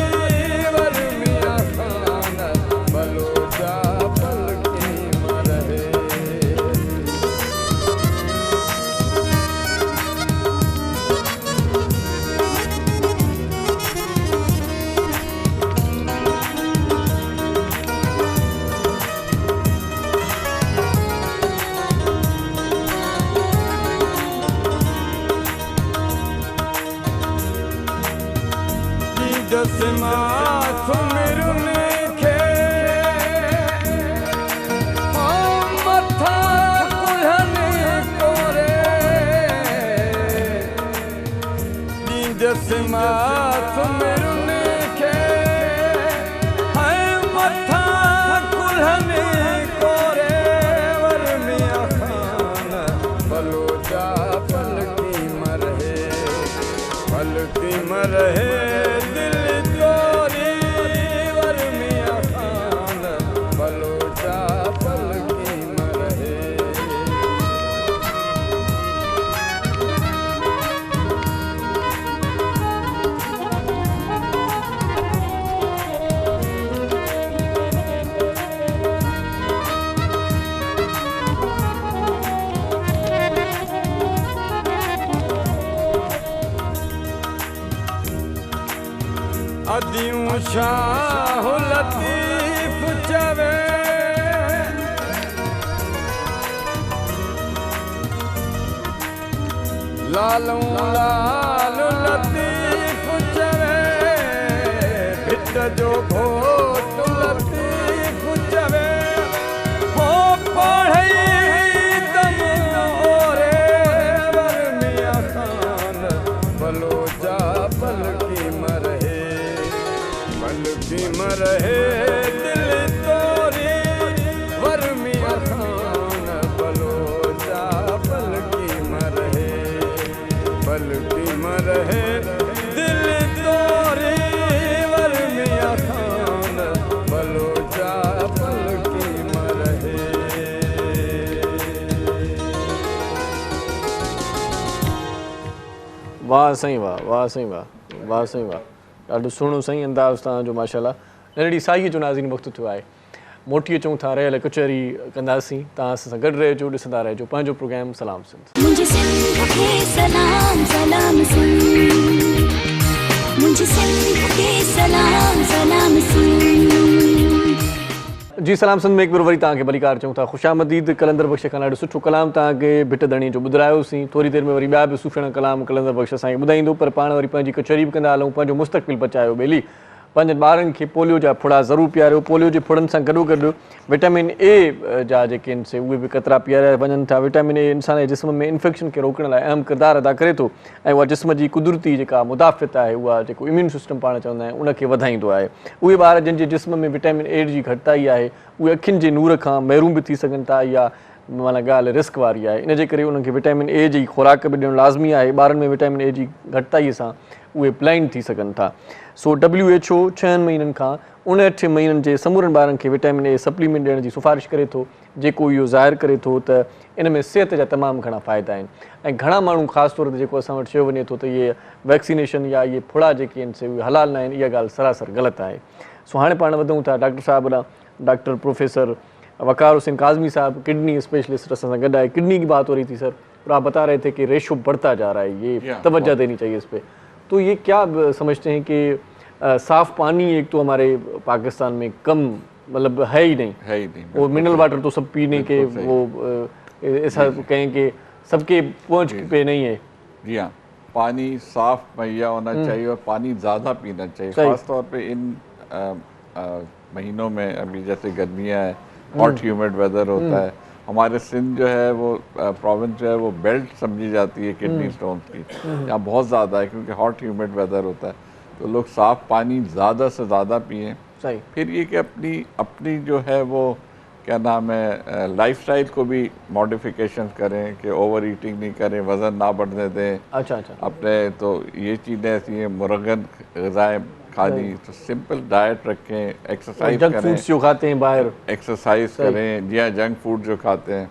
वर मियां खान बलोचा बल्कि मरहे दसमा सुमिरने खे मथा कुल्हने कोरे दसमा सुमिरने खे मथा कुल्हने कोरे वर मियां खान बलोचा बल्कि मरहे अदियूं शाह लतीफ चवे लालूं लाल लतीफ चवे भिट जो घोट लतीफ चवे हो पढ़ई दम ओरे वर मियां खान बलोचा बल्कि मरहे दिल तोरी वर मियां खान बलोचा बल्कि मरहे दिल तोरी वर मियां खान बलोचा बल्कि मरहे वाह साईं वाह साईं वाह ॾाढो सुहिणो साईं अंदाज़ तव्हांजो माशाल्लाह नंढड़ी साईअ जो नाज़रीन वक़्तु थियो आहे मोटी अचूं था रहियल कचहरी कंदासीं तव्हां सां गॾु रहिजो ॾिसंदा रहिजो पंहिंजो प्रोग्राम सलाम सिंध मुझे सिंध के सलाम सलाम सिंध मुझे सिंध के सलाम सलाम सिंध। जी सलाम सिंध में एक बार वरी तव्हांखे भलीकार चऊं था। ख़ुशामदीद कलंदर बख़्श खां ॾाढो सुठो कलाम तव्हांखे भिट धणी जो ॿुधायोसीं। थोरी देरि में वरी ॿिया बि सुहिणा कलाम कलंदर बख़्श असांखे ॿुधाईंदो, पर पाण वरी पंहिंजी कचहरी बि कंदा हलूं, पंहिंजो मुस्तक़बिल बचायो ॿेली। पंहिंजनि ॿारनि खे पोलियो जा फुड़ा ज़रूरु पीआरियो। पोलियो जे फुड़नि सां गॾोगॾु विटामिन ए जा जेके आहिनि से उहे बि केतिरा पीआरिया वञनि था। विटामिन ए इंसान जे जिस्म में इन्फेक्शन खे रोकण लाइ अहम किरदारु अदा करे थो ऐं उहा जिस्म जी कुदरती जेका मुदाफ़ित आहे, उहा जेको इम्यून सिस्टम पाण चवंदा आहियूं, उनखे वधाईंदो आहे। उहे ॿार जिन जे जिस्म में विटामिन ए जी घटिताई आहे, उहे अखियुनि जे नूर खां महरूम बि थी सघनि था। इहा माना ॻाल्हि रिस्क वारी आहे। इन जे करे उन्हनि खे विटामिन ए जी खुराक बि ॾियणु लाज़मी आहे। ॿारनि में विटामिन ए जी घटिताईअ सां उहे ब्लाइंड थी सघनि था। सो WHO 6 महीननि खां 59 महीननि जे समूरनि ॿारनि खे विटामिन ए सप्लीमेंट ॾियण जी सिफ़ारिश करे थो, जेको इहो ज़ाहिर करे थो त इन में सिहत जा तमामु घणा फ़ाइदा आहिनि। ऐं घणा माण्हू ख़ासि तौर ते जेको असां वटि चयो वञे थो त इहे वैक्सीनेशन या इहे फुड़ा जेके आहिनि से उहे हलाल न आहिनि, इहा ॻाल्हि सरासर ग़लति आहे। सो हाणे पाण वधूं था डॉक्टर साहिब ॾांहुं। डॉक्टर प्रोफेसर वक़ार हुसैन काज़मी साहब, किडनी स्पेशलिस्ट असां सां गॾु आहे। किडनी की बात हो रही थी सर, और आप बता रहे थे कि रेशो बढ़ता जा रहा है, ये तवज्जो देनी चाहिए इस पर। तो ये क्या समझते हैं कि साफ़ पानी एक तो हमारे पाकिस्तान में कम मतलब है ही नहीं, और मिनरल वाटर तो सब पीने के वो ऐसा कहें कि सबके पहुंच पे नहीं है। जी हाँ, पानी साफ मुहैया होना चाहिए और पानी ज़्यादा पीना चाहिए, ख़ासतौर पे इन महीनों में। अभी जैसे गर्मियाँ है, हॉट ह्यूमिड वेदर होता है। हमारे सिंध जो है वो प्रोविंस जो है वो बेल्ट समझी जाती है किडनी स्टोन्स की, यहाँ बहुत ज़्यादा है क्योंकि हॉट ह्यूमिड वेदर होता है। तो लोग साफ़ पानी ज़्यादा से ज़्यादा पिएँ। फिर ये कि अपनी जो है वो क्या नाम है लाइफस्टाइल को भी मॉडिफिकेशन करें कि ओवर ईटिंग नहीं करें, वज़न ना बढ़ने दें। अच्छा। अपने तो ये चीज़ें ऐसी हैं, मुरगन ग़िज़ाएँ खानी, तो सिंपल डाइट रखें, एक्सरसाइज करें। जंक फूड्स जो खाते हैं बाहर, एक्सरसाइज करें। जी हाँ, जंक फूड जो खाते हैं,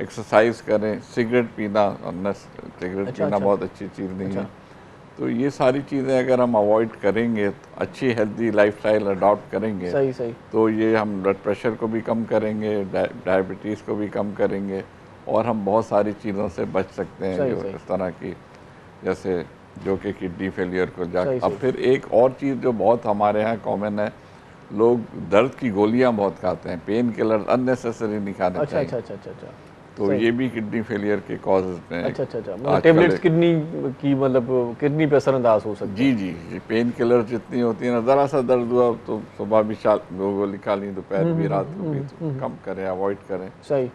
एक्सरसाइज करें। सिगरेट पीना सिगरेट पीना बहुत अच्छी चीज़ नहीं है। तो ये सारी चीज़ें अगर हम अवॉइड करेंगे, अच्छी हेल्दी लाइफस्टाइल अडॉप्ट करेंगे, तो ये हम ब्लड प्रेशर को भी कम करेंगे, डायबिटीज़ को भी कम करेंगे, और हम बहुत सारी चीज़ों से बच सकते हैं जो इस तरह की, जैसे जो कि किडनी फेलियर को जाकर। अब फिर एक और चीज़ जो बहुत हमारे यहाँ कॉमन है, लोग दर्द की गोलियाँ बहुत खाते हैं, पेन किलर अननेसेसरी नहीं खाने चाहिए। अच्छा। तो ये भी किडनी फेलियर के कॉजेज में। अच्छा। मतलब टेबलेट्स किडनी की मतलब किडनी पे असरअंदाज हो सकती है। जी। पेन किलर जितनी होती है ना, ज़रा सा दर्द हुआ तो सुबह भी दो गोली खा ली, दोपहर भी, रात को भी, तो कम करें, अवॉइड करें।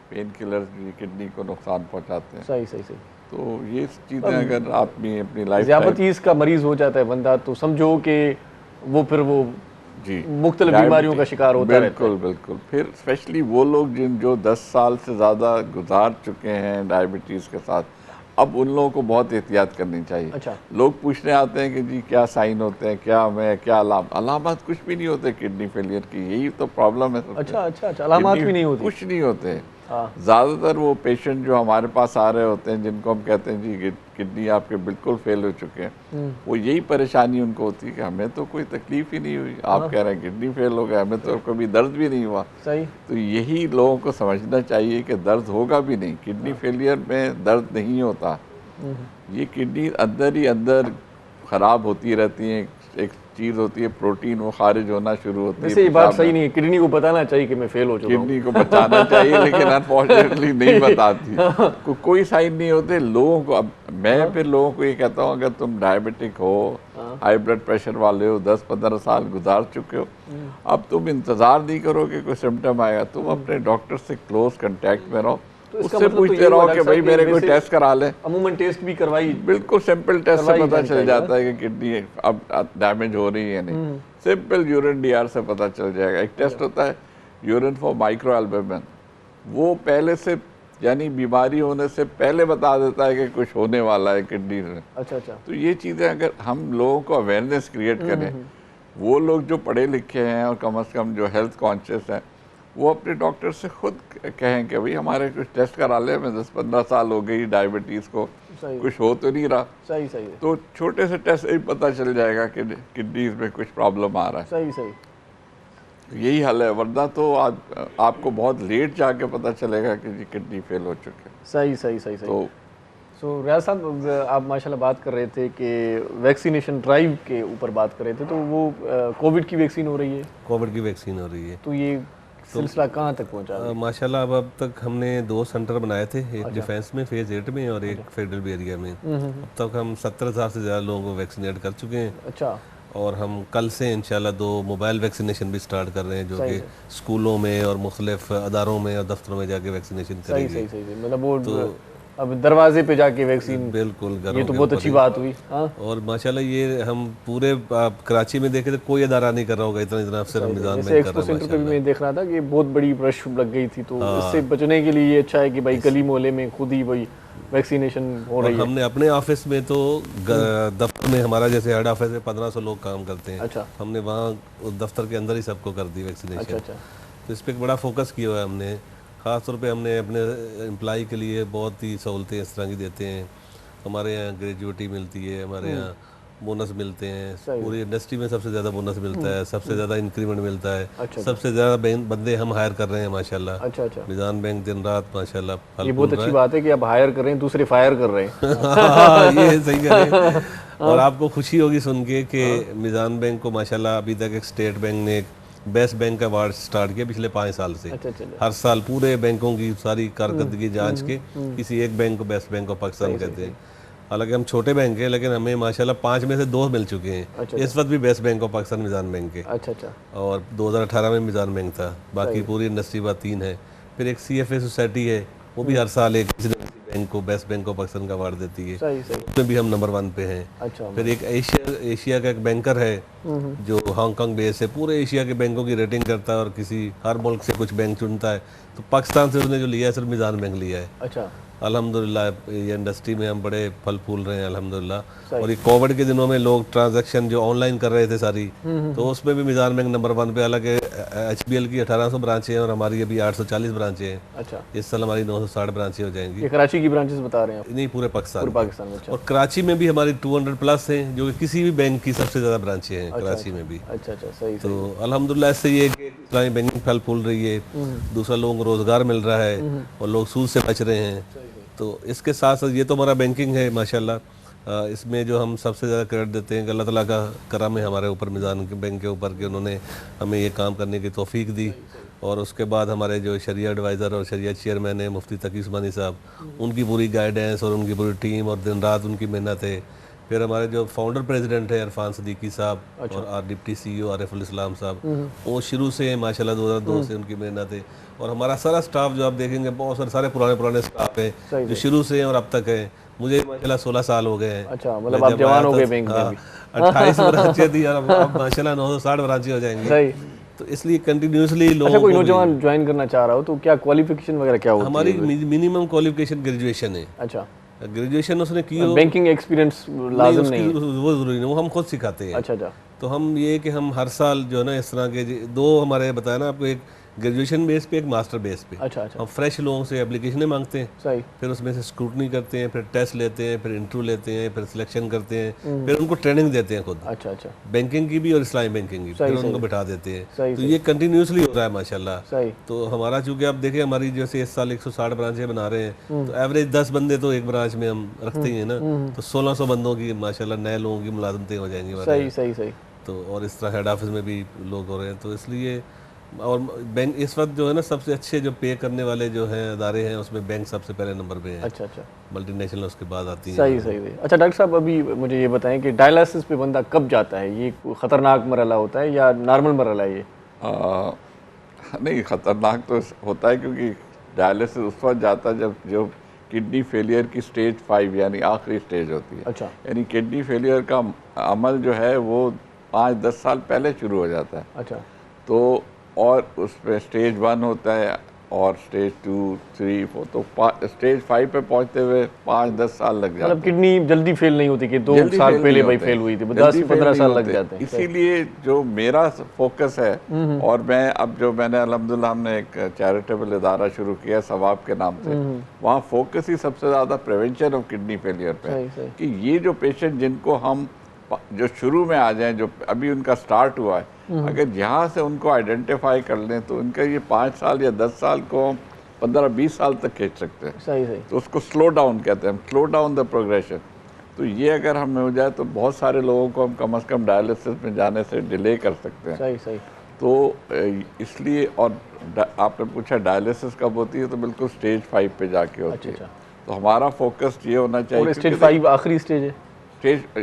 पेन किलर भी किडनी को नुकसान पहुँचाते हैं। सही। तो ये चीज़ें अगर आप भी अपनी लाइफ ज़ियाबतीस का मरीज़ हो जाता है बंदा, तो समझो कि वो फिर वो जी मुख्तलिफ बीमारियों का शिकार होता है। बिल्कुल। फिर स्पेशली वो लोग जो 10 साल से ज़्यादा गुजार चुके हैं डायबिटीज़ के साथ, अब उन लोगों को बहुत एहतियात करनी चाहिए। अच्छा। लोग पूछने आते हैं कि जी क्या साइन होते हैं, क्या अलामत कुछ भी नहीं होते किडनी फेलियर की, यही तो प्रॉब्लम है। अच्छा, अलामत भी नहीं होती, कुछ नहीं होते। ज़्यादातर वो पेशेंट जो हमारे पास आ रहे होते हैं, जिनको हम कहते हैं जी किडनी आपके बिल्कुल फेल हो चुके हैं, वो यही परेशानी उनको होती है कि हमें तो कोई तकलीफ ही नहीं हुई, आप कह रहे हैं किडनी फेल हो गया, हमें तो कभी दर्द भी नहीं हुआ। तो यही लोगों को समझना चाहिए कि दर्द होगा भी नहीं, किडनी फेलियर में दर्द नहीं होता। ये किडनी अंदर ही अंदर ख़राब होती रहती है, एक चीज़ होती है प्रोटीन, वो खारिज होना शुरू होती है। वैसे ये बात सही नहीं है, किडनी को बताना चाहिए कि मैं फेल हो चुका हूँ। किडनी को बताना चाहिए लेकिन अनफॉर्चुनेटली नहीं बताती। कोई साइन नहीं होते लोगों को। अब मैं फिर लोगों को ये कहता हूँ, अगर तुम डायबिटिक हो, हाई ब्लड प्रेशर वाले हो, 10-15 साल गुजार चुके हो, अब तुम इंतज़ार नहीं करो कि कोई सिम्टम आएगा, तुम अपने डॉक्टर से क्लोज कंटेक्ट में रहो, उससे पूछते रहो कि भाई मेरे कोई टेस्ट करा ले। अमूमन टेस्ट भी करवाई, बिल्कुल सिंपल टेस्ट से पता चल जाता है कि किडनी अब डैमेज हो रही है नहीं। सिंपल यूरिन DR से पता चल जाएगा। एक टेस्ट होता है यूरिन फॉर माइक्रो एल्बुमिन, वो पहले से यानी बीमारी होने से पहले बता देता है कि कुछ होने वाला है किडनी में। अच्छा। तो ये चीज़ें अगर हम लोगों को अवेयरनेस क्रिएट करें, वो लोग जो पढ़े लिखे हैं और कम से कम जो हेल्थ कॉन्शियस हैं, वो अपने डॉक्टर से खुद कहें कि भाई हमारे कुछ टेस्ट करा ले, मैं 10-15 साल हो गई डायबिटीज़ को, कुछ हो तो नहीं रहा। सही। तो छोटे से टेस्ट से ही पता चल जाएगा कि किडनीज में कुछ प्रॉब्लम आ रहा है। सही। यही हल है, वरना तो आपको बहुत लेट जाके पता चलेगा कि जी किडनी फेल हो चुके हैं। सही। तो सो रियाज साहब, आप माशाल्लाह बात कर रहे थे कि वैक्सीनेशन ड्राइव के ऊपर बात कर रहे थे, तो वो कोविड की वैक्सीन हो रही है? कोविड की वैक्सीन हो रही है। तो ये सिलसिला कहाँ तक पहुँचा है? माशाल्लाह अब तक हमने 2 सेंटर बनाए थे, एक डिफेंस में फेज़ 8 में और एक फेडरल एरिया में। अब तक हम 70,000 से ज़्यादा लोगों को वैक्सीनेट कर चुके हैं। अच्छा, और हम कल से इंशाल्लाह 2 मोबाइल वैक्सीनेशन भी स्टार्ट कर रहे हैं, जो कि स्कूलों में और मुख्तलिफ अदारों में और दफ्तरों में जाके वैक्सीनेशन सही करेंगे। सही सही सही। मतलब वो अब दरवाजे पे जाके वैक्सीन, बिल्कुल ये घरों तो के बहुत ऊपर अच्छी ही। बात हुई। हाँ, और माशाल्लाह ये हम पूरे कराची में देखे तो कोई अदारा नहीं कर रहा होगा इतना जितना अफसर रमजान जैसे में कर एक्सपो रहा है सेंटर पे भी माशाल्लाह। मैं देख रहा था कि बहुत बड़ी रश लग गई थी, तो इससे बचने के लिए ये अच्छा है कि भाई गली मोहल्ले में खुद ही वही वैक्सीनेशन हो और रही है। हमने अपने ऑफिस में तो दफ्तर में, हमारा जैसे हेड ऑफिस में 1500 लोग काम करते हैं, अच्छा हमने वहाँ उस दफ्तर के अंदर ही सबको कर दी अच्छा वैक्सीनेशन। अच्छा। तो इस पर एक बड़ा फोकस किया हुआ है हमने। ख़ास तौर पे हमने अपने एम्प्लॉय के लिए बहुत ही सहूलतें इस तरह की देते हैं। हमारे यहाँ ग्रेजुएटी मिलती है, हमारे यहाँ बोनस मिलते हैं, पूरी इंडस्ट्री में सबसे ज़्यादा बोनस मिलता है, सबसे ज़्यादा इंक्रीमेंट मिलता है, अच्छा। सबसे ज़्यादा बंदे हम हायर कर रहे हैं माशाल्लाह। अच्छा अच्छा, मिजान बैंक दिन रात माशाल्लाह फल ये बहुत अच्छी बात है कि आप हायर कर रहे हैं, दूसरे फायर कर रहे हैं। हाँ, ये सही कह रहे हैं। और आपको खुशी होगी सुन के कि मिजान बैंक को माशाल्लाह अभी तक एक स्टेट बैंक ने एक बेस्ट बैंक का अवार्ड स्टार्ट किया पिछले 5 साल से। अच्छा अच्छा, हर साल पूरे बैंकों की सारी कारकर्दगी जांच के किसी एक बैंक को बेस्ट बैंक ऑफ पाकिस्तान कहते हैं। हालांकि हम छोटे बैंक हैं, लेकिन हमें माशाल्लाह 5 में से 2 मिल चुके हैं। इस वक्त भी best bank of Pakistan Mizan bank के, अच्छा अच्छा, और 2018 में मिजान बैंक था। बाकी पूरी इंडस्ट्री बात 3 है। फिर एक CFA सोसाइटी है, वो भी हर साल एक बैंक को बेस्ट बैंक ऑफ पाकिस्तान का अवार्ड देती है, सही सही। उसमें भी हम नंबर 1 पे हैं। अच्छा, फिर एक एशिया का एक बैंकर है जो हांगकांग बेस है, पूरे एशिया के बैंकों की रेटिंग करता है और किसी हर मुल्क से कुछ बैंक चुनता है। तो पाकिस्तान से उसने जो लिया है सिर्फ मिजान बैंक लिया है। अच्छा, अल्हम्दुलिल्लाह ये इंडस्ट्री में हम बड़े फल फूल रहे हैं अल्हम्दुलिल्लाह। और ये कोविड के दिनों में लोग ट्रांजैक्शन जो ऑनलाइन कर रहे थे सारी, तो उसमें भी मिजान बैंक नंबर 1 पे। हालांकि HBL की 1800 ब्रांचें हैं और हमारी अभी 840 ब्रांचें हैं। अच्छा, इस साल हमारी 960 ब्रांचें हो जाएंगी। ये कराची की ब्रांचेस बता रहे हैं आप? नहीं, पूरे पाकिस्तान पूरे में। पाकिस्तान में। अच्छा और कराची में भी हमारी 200 प्लस हैं, जो कि किसी भी बैंक की सबसे ज़्यादा ब्रांचें हैं कराची में भी। अच्छा अच्छा, सही सही। तो अल्हम्दुलिल्लाह इससे ये कि इस्लामी बैंकिंग फल फूल रही है, दूसरा लोगों को रोज़गार मिल रहा है और लोग सूद से बच रहे हैं। तो इसके साथ साथ ये तो हमारा बैंकिंग है माशाल्लाह। इसमें जो हम सबसे ज़्यादा क्रेडिट देते हैं कि अल्लाह ताला का करम है हमारे ऊपर, मिजान के बैंक के ऊपर, कि उन्होंने हमें ये काम करने की तौफीक दी। और उसके बाद हमारे जो शरिया एडवाइज़र और शरिया चेयरमैन है मुफ्ती तकी उस्मानी साहब, उनकी पूरी गाइडेंस और उनकी पूरी टीम और दिन रात उनकी मेहनत है। फिर हमारे जो फाउंडर प्रेसिडेंट है इरफान सिद्दीकी साहब और डिप्टी CEO आरिफुल इस्लाम साहब, वो शुरू से माशाल्लाह 2002 से उनकी मेहनत है। और हमारा सारा स्टाफ जो आप देखेंगे बहुत सारे पुराने स्टाफ हैं जो शुरू से हैं और अब तक हैं। मुझे माशाल्लाह 16 साल हो गए हैं। अच्छा, मतलब आप जवान हो गए बैंक में भी। 28 ब्रांचें थी और अब माशाल्लाह 960 ब्रांचें हो जाएंगी। सही। तो इसलिए कंटिन्यूसली लोग, अच्छा, कोई नौजवान ज्वाइन करना चाह रहा हो तो क्या क्वालिफिकेशन वगैरह क्या होती है? हमारी मिनिमम क्वालिफिकेशन ग्रेजुएशन है। अच्छा, ग्रेजुएशन उसने की हो, बैंकिंग एक्सपीरियंस लाजिम नहीं है। वो जरूरी नहीं, वो हम खुद सिखाते हैं। अच्छा अच्छा, तो हम ये कि हम हर साल जो है ना इस तरह के 2 हमारे बताया ना आपको, एक ग्रेजुएशन बेस पे, एक मास्टर बेस पे। अच्छा अच्छा, हम फ्रेश लोगों से एप्लीकेशनें मांगते हैं, सही। फिर उसमें से स्क्रूटनी करते हैं, फिर टेस्ट लेते हैं, फिर इंटरव्यू लेते हैं, फिर सिलेक्शन करते हैं, फिर उनको ट्रेनिंग देते हैं खुद, अच्छा अच्छा, बैंकिंग की भी और इस्लामी बैंकिंग की, फिर उनको बिठा देते हैं। सही, तो ये कंटिन्यूसली हो रहा है माशाल्लाह। सही। तो हमारा चूंकि आप देखें हमारी जैसे इस साल 160 ब्रांचें बना रहे हैं, तो एवरेज 10 बंदे तो एक ब्रांच में हम रखते ही हैं ना। तो 1600 बंदों की माशाल्लाह नए लोगों की मुलाजमतें हो जाएंगी हमारे सही यहाँ। सही सही। तो और इस तरह हेड ऑफिस में भी लोग हो रहे हैं। तो इसलिए और बैंक इस वक्त जो है ना सबसे अच्छे जो पे करने वाले जो हैं अदारे हैं, उसमें बैंक सबसे पहले नंबर पे है। अच्छा अच्छा, मल्टीनेशनल उसके बाद आती है। सही सही सही। अच्छा डॉक्टर साहब, अभी मुझे ये बताएं कि डायलिसिस पे बंदा कब जाता है? ये ख़तरनाक मरहला होता है या नॉर्मल मरहला है ये? नहीं, ख़तरनाक तो होता है, क्योंकि डायलिसिस उस वक्त जाता है जब जो किडनी फेलियर की स्टेज 5 यानी आखिरी स्टेज होती है। अच्छा, यानी किडनी फेलियर का अमल जो है वो 5-10 साल पहले शुरू हो जाता है। अच्छा, तो और उसमें स्टेज 1 होता है और स्टेज 2, 3, 4, तो स्टेज 5 पे पहुंचते हुए 5-10 साल लग जाते हैं। मतलब किडनी जल्दी फेल नहीं होती कि 2 जल्दी साल फेल पहले नहीं भाई होते। फेल हुई थी, जल्दी 10-15 फेल साल नहीं लग होते। जाते हैं। इसीलिए जो मेरा फोकस है, और मैं अब जो मैंने अल्हम्दुलिल्लाह हमने एक चैरिटेबल इदारा शुरू किया सवाब के नाम से, वहाँ फोकस ही सबसे ज़्यादा प्रिवेंशन ऑफ किडनी फेलियर पे है। सही सही। कि ये जो पेशेंट जिनको हम जो शुरू में आ जाएं, जो अभी उनका स्टार्ट हुआ है, अगर यहाँ से उनको आइडेंटिफाई कर लें तो उनका ये 5 साल या 10 साल को 15-20 साल तक खींच सकते हैं। सही सही तो उसको स्लो डाउन कहते हैं, स्लो डाउन द प्रोग्रेशन। तो ये अगर हमें हो जाए तो बहुत सारे लोगों को हम कम से कम डायलिसिस में जाने से डिले कर सकते हैं। सही सही तो इसलिए, और आपने पूछा डायलिसिस कब होती है, तो बिल्कुल स्टेज 5 पे जाके होती अच्छा है। तो हमारा फोकस ये होना चाहिए, और स्टेज 5 आखिरी स्टेज है।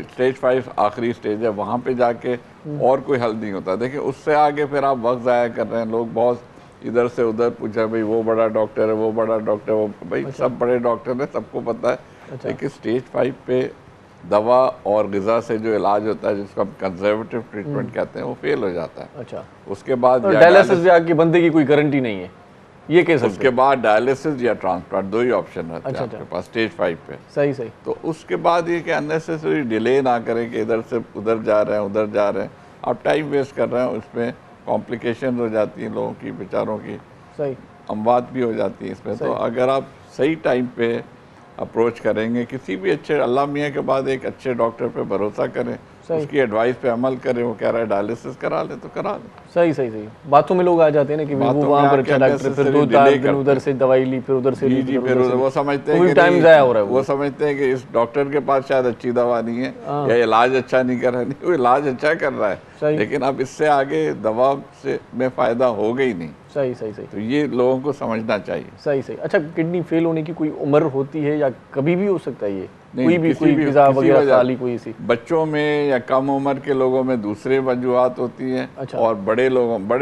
स्टेज 5 आखिरी स्टेज है, वहाँ पे जाके और कोई हल नहीं होता। देखिए उससे आगे फिर आप वक्त ज़ाया कर रहे हैं। लोग बहुत इधर से उधर पूछा, भाई वो बड़ा डॉक्टर है, वो बड़ा डॉक्टर है, वो भाई सब बड़े डॉक्टर हैं, सबको पता है। लेकिन स्टेज 5 पे दवा और ग़िज़ा से जो इलाज होता है, जिसको हम कंजर्वेटिव ट्रीटमेंट कहते हैं, वो फेल हो जाता है। अच्छा, उसके बाद तो डायलिसिस पे आके बंदे की कोई गारंटी नहीं है, ये कह सकते उसके बाद डायलिसिस या ट्रांसप्लांट, दो ही ऑप्शन रहते हैं आपके पास स्टेज 5 पे। सही सही तो उसके बाद ये कि अननेसेसरी डिले ना करें कि इधर से उधर जा रहे हैं, उधर जा रहे हैं, आप टाइम वेस्ट कर रहे हैं। उसमें कॉम्प्लिकेशन हो जाती हैं लोगों की, बेचारों की सही अमवात भी हो जाती है इसमें। तो अगर आप सही टाइम पे अप्रोच करेंगे, किसी भी अच्छे अल्लाह मियाँ के बाद एक अच्छे डॉक्टर पे भरोसा करें, उसकी एडवाइस पे अमल करें। वो कह रहा है डायलिसिस करा ले तो करा ले। सही सही सही बातों में लोग आ जाते हैं ना कि वो वहाँ पर अच्छा डॉक्टर, फिर 2-4 दिन उधर से दवाई ली, फिर उधर से ली, जी, फिर वो समझते हैं कि टाइम ज़ाया हो रहा है। वो समझते हैं कि इस डॉक्टर के पास शायद अच्छी दवा नहीं है या इलाज अच्छा नहीं कर रहा है। नहीं, वो इलाज अच्छा कर रहा है, लेकिन अब इससे आगे दवा से में फ़ायदा होगा ही नहीं। सही सही सही तो ये लोगों को समझना चाहिए। सही सही अच्छा, किडनी फेल होने की कोई उम्र होती है या कभी भी हो सकता है? ये नहीं, कोई भी कोई ग़िज़ा वगैरह खा ली कोई इसी? बच्चों में या कम उम्र के लोगों में दूसरे वजूहात होती हैं। अच्छा। और बड़े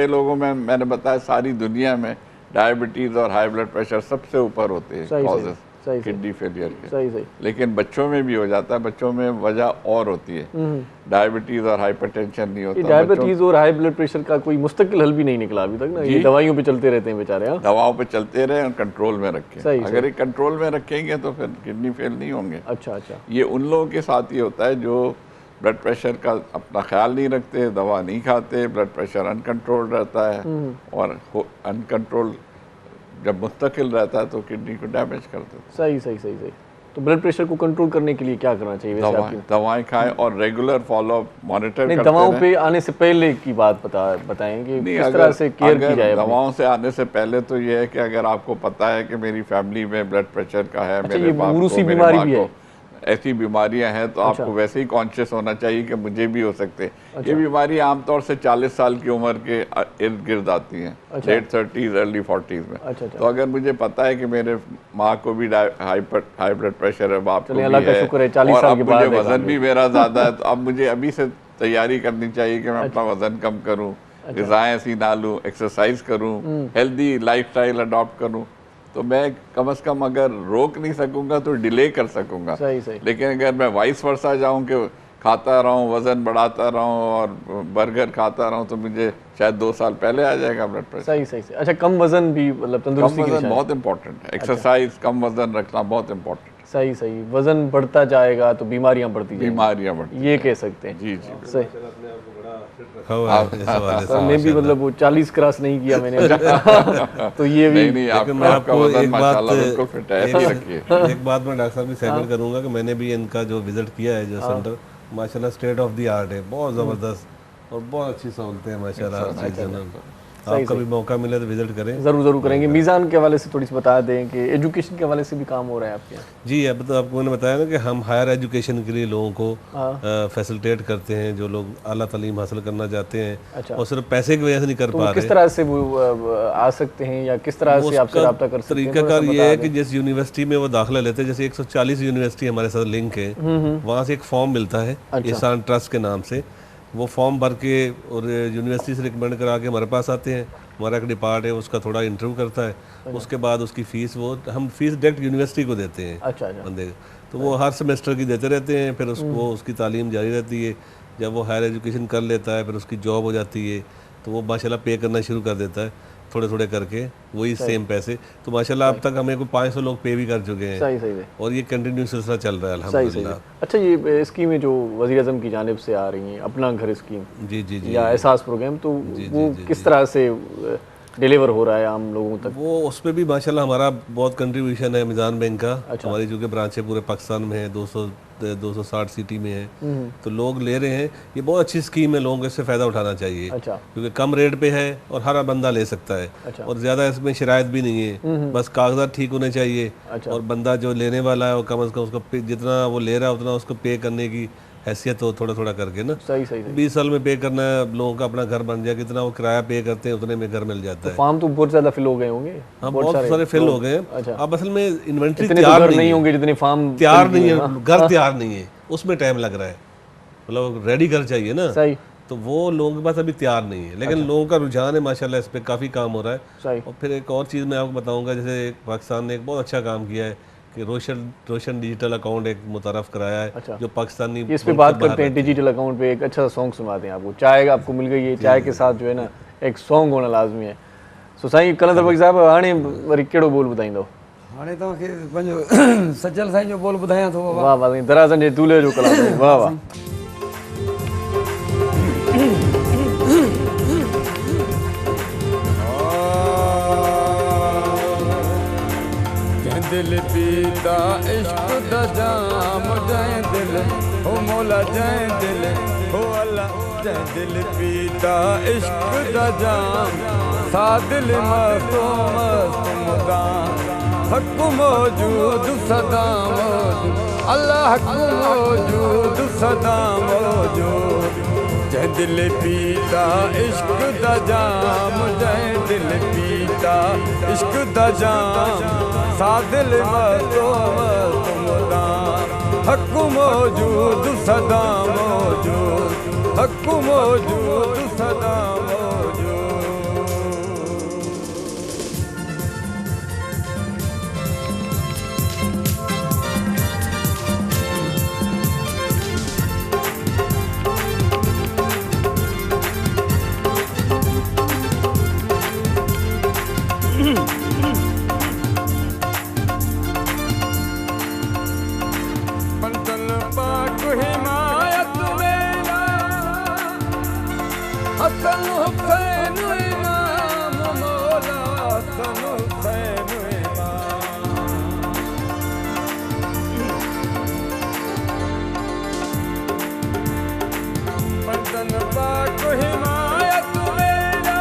लोगों में मैंने बताया सारी दुनिया में डायबिटीज़ और हाई ब्लड प्रेशर सबसे ऊपर होते हैं कॉजेस किडनी फेलियर के। सही सही लेकिन बच्चों में भी हो जाता है। बच्चों में वजह और होती है, डायबिटीज़ और हाइपरटेंशन नहीं होता। डायबिटीज और हाई ब्लड प्रेशर का कोई मुस्तकिल हल भी नहीं निकला अभी तक ना, ये दवाइयों पे चलते रहते हैं बेचारे। हाँ, दवाओं पे चलते रहे और कंट्रोल में रखें। सही, अगर ये कंट्रोल में रखेंगे तो फिर किडनी फेल नहीं होंगे। अच्छा अच्छा ये उन लोगों के साथ ही होता है जो ब्लड प्रेशर का अपना ख्याल नहीं रखते, दवा नहीं खाते, ब्लड प्रेशर अनकंट्रोल रहता है। और अनकंट्रोल जब मुस्तकिल रहता है तो किडनी को डैमेज कर देता है। सही सही सही सही तो ब्लड प्रेशर को कंट्रोल करने के लिए क्या करना चाहिए वैसे आपकी? दवाएं खाएं और रेगुलर फॉलोअप मॉनिटर करते दवाओं रहें। पे आने से पहले की बात बताएं कि नहीं, किस तरह से केयर की जाए? दवाओं से आने से पहले तो ये है कि अगर आपको पता है कि मेरी फैमिली में ब्लड प्रेशर का है, अच्छा, मेरे ये बाप को, उरूसी मेरे बीमारी माँ भी को है? ऐसी बीमारियां हैं तो आपको वैसे ही कॉन्शियस होना चाहिए कि मुझे भी हो सकते हैं। ये बीमारी आमतौर से 40 साल की उम्र के इर्द गिर्द आती हैं, लेट 30s अर्ली 40s में। तो अगर मुझे पता है कि मेरे माँ को भी हाई ब्लड प्रेशर है, बाप को भी अल्लाह का है, शुक्र है 40 और साल अब के मुझे बाद वजन भी मेरा ज़्यादा है, तो अब मुझे अभी से तैयारी करनी चाहिए कि मैं अपना वजन कम करूँ, ग़िज़ाएं ऐसी ना लूँ, एक्सरसाइज करूँ, हेल्दी लाइफस्टाइल अडॉप्ट करूँ। तो मैं कम से कम अगर रोक नहीं सकूंगा तो डिले कर सकूंगा। सही सही लेकिन अगर मैं वाइस वर्सा जाऊं कि खाता रहूं, वजन बढ़ाता रहूं और बर्गर खाता रहूं, तो मुझे शायद 2 साल पहले आ जाएगा ब्लड प्रेशर। सही सही सही अच्छा, कम वजन भी मतलब तंदुरुस्ती कम के लिए वजन बहुत इंपॉर्टेंट है। एक्सरसाइज, कम वजन रखना बहुत इंपॉर्टेंट है। सही सही वजन बढ़ता जाएगा तो बीमारियां बढ़ती जाएंगी, बीमारियां बढ़ती ये कह सकते हैं। जी जी। सही रखा हुआ है इस हवाले से। मैं भी मतलब वो 40 क्रॉस नहीं किया मैंने अभी। तो ये भी नहीं, लेकिन मैं आपका आपको वजन एक बात माशाल्लाह बिल्कुल फिट है, ऐसे ही रखिए। एक बात मैं डॉक्टर साहब की सेकंड करूंगा कि मैंने भी इनका जो विजिट किया है जो सेंटर, माशाल्लाह स्टेट ऑफ द आर्ट है, बहुत ज़बरदस्त और बहुत अच्छी सहूलतें हैं माशाल्लाह हर चीज़ में। आपका भी मौका मिले तो विजिट करें। जरूर करेंगे। मीज़ान के हवाले से थोड़ी सी बता दें कि एजुकेशन के हवाले से भी काम हो रहा है आपके यहाँ? जी, अब तो आपको मैंने बताया ना कि हम हायर एजुकेशन के लिए लोगों को फैसिलिटेट करते हैं, जो लोग आला तालीम हासिल करना चाहते हैं। अच्छा। और सिर्फ पैसे की वजह से नहीं कर पा रहे। किस तरह से वो आ सकते हैं या किस तरह से आपसे रब्ता कर सकते हैं? तरीकाकार ये है कि जिस यूनिवर्सिटी में वो दाखिला लेते हैं, जैसे 140 यूनिवर्सिटी हमारे साथ लिंक है, वहाँ से एक फॉर्म मिलता है एहसान ट्रस्ट के नाम से। वो फॉर्म भर के और यूनिवर्सिटी से रिकमेंड करा के हमारे पास आते हैं। हमारा एक डिपार्ट है, उसका थोड़ा इंटरव्यू करता है। उसके बाद उसकी फ़ीस हम फीस डायरेक्ट यूनिवर्सिटी को देते हैं। अच्छा बंदे तो वो हर सेमेस्टर की देते रहते हैं। फिर उसको उसकी तालीम जारी रहती है। जब वो हायर एजुकेशन कर लेता है, फिर उसकी जॉब हो जाती है, तो वो माशाल्लाह पे करना शुरू कर देता है, थोड़े थोड़े करके वही सेम पैसे। तो माशाल्लाह अब तक हमें कोई 500 लोग पे भी कर चुके हैं। सही और ये कंटिन्यू सिलसिला चल रहा है अल्हम्दुलिल्लाह। अच्छा, ये स्कीमें जो वज़ीर आज़म की जानिब से आ रही हैं, अपना घर स्कीम जी या एहसास प्रोग्राम, तो वो किस तरह से डिलीवर हो रहा है आम लोगों तक? वो उस पर भी माशाल्लाह हमारा बहुत कंट्रीब्यूशन है मिज़ान बैंक का। हमारी जो कि ब्रांचें पूरे पाकिस्तान में है, 260 सिटी में है, तो लोग ले रहे हैं। ये बहुत अच्छी स्कीम है, लोगों को इससे फ़ायदा उठाना चाहिए। क्योंकि कम रेट पे है और हर बंदा ले सकता है। और ज़्यादा इसमें शरायत भी नहीं है, बस कागजात ठीक होने चाहिए। और बंदा जो लेने वाला है वो कम अज़ कम उसको जितना वो ले रहा है उतना उसको पे करने की हैसियत हो, थोड़ा थोड़ा करके ना। सही 20 साल में पे करना है, लोगों का अपना घर बन जाए, कितना वो किराया पे करते हैं उतने में घर मिल जाता है। फार्म तो बहुत ज्यादा फिल हो गए होंगे। हाँ, बहुत सारे फिल हो गए हैं। अब असल में इन्वेंट्री इतने तैयार नहीं होंगे जितने फार्म तैयार नहीं है, घर तैयार नहीं है, उसमें टाइम लग रहा है। मतलब रेडी घर चाहिए ना, सही, तो वो लोगों के पास अभी तैयार नहीं है। लेकिन लोगों का रुझान है माशाल्लाह, इस पे काफ़ी काम हो रहा है। सही। और फिर एक और चीज़ मैं आपको बताऊंगा, जैसे पाकिस्तान ने एक बहुत अच्छा काम किया है कि रोशन डिजिटल अकाउंट एक मुतारफ कराया है, जो पाकिस्तानी। इस पे बात करते हैं, डिजिटल अकाउंट पे एक अच्छा सॉन्ग सुनाते हैं आपको। चाय आपको मिल गई है, चाय के साथ जो है ना एक सॉन्ग होना लाजमी है। सो साईं कलंदर बख्श साहब हाणे वरी कहिड़ो बोल ॿुधाईंदो? हाणे तव्हांखे पंहिंजो सजल साईं जो बोल ॿुधायां थो। वाह वाह, दराज़नि जे दूल्हे जो कलाम, वाह वाह। दिल पीता इश्क दा जाम, जै दिल हो मौला, जै दिल हो अल्लाह, जै दिल पीता इश्क दा जाम, सा दिल मस्तो मस्त मुदाम, हक मौजूद सदा मौजूद, अल्लाह हक मौजूद सदा मौजूद। जै दिल पीता इश्क दा जाम, जै दिल पीता इश्क दा जाम, सा दिल मस्तो मस्त मुदाम, हक मौजूद सदा मौजूद, हक मौजूद सदा मौजूद। हसन हुसैन इमाम मौला, हसन हुसैन इमाम, बंदन पाक हिमायत मेरा,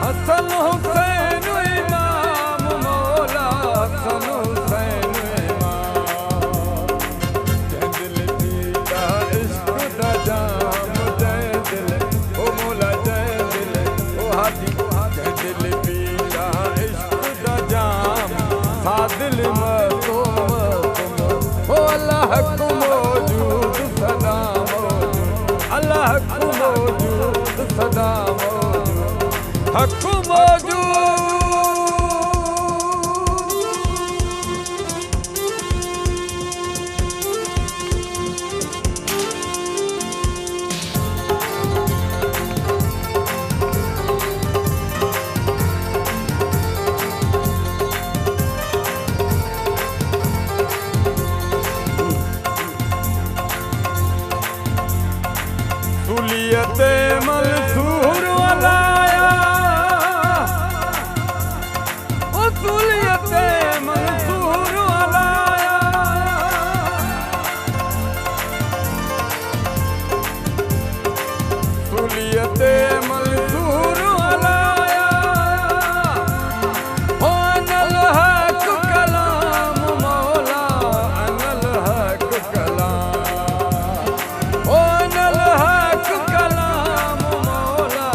हसन हुसैन इमाम मौला, हसन हुसैन इमाम। जै दिल पीता इश्क दा जाम, जै दिल ओ मौला, जै दिल ओ हादी, जै दिल पीता इश्क दा जाम, सा दिल मस्तो मस्त ओ अल्लाह हक मौजूद सदा मौजूद, अल्लाह हक मौजूद सदा मौजूद, हक मौजूद। सुलियत मंसूर वलाया, ओ सुलियत मंसूर वलाया, सुलियत मंसूर वलाया, ओ अनल हक कलाम मौला, अनल हक कलाम, ओ अनल हक कलाम मौला,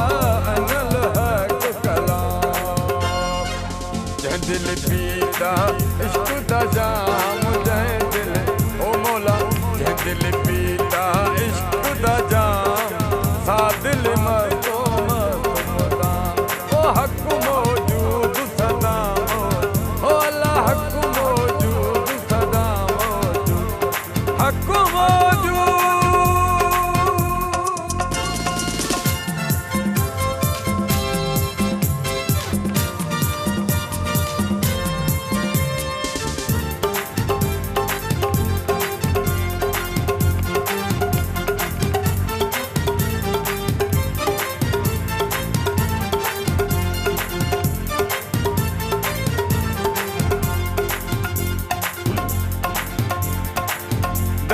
अनल हक कलाम। जै दिल पीता इश्क दा जाम, जै दिल ओ मौला, जै दिल पीता इश्क दा जाम, सा दिल मस्तो मस्त मुदाम, ओ हक मौजूद सदा मौजूद, ओ अल्लाह हक मौजूद सदा मौजूद, हक मौजूद।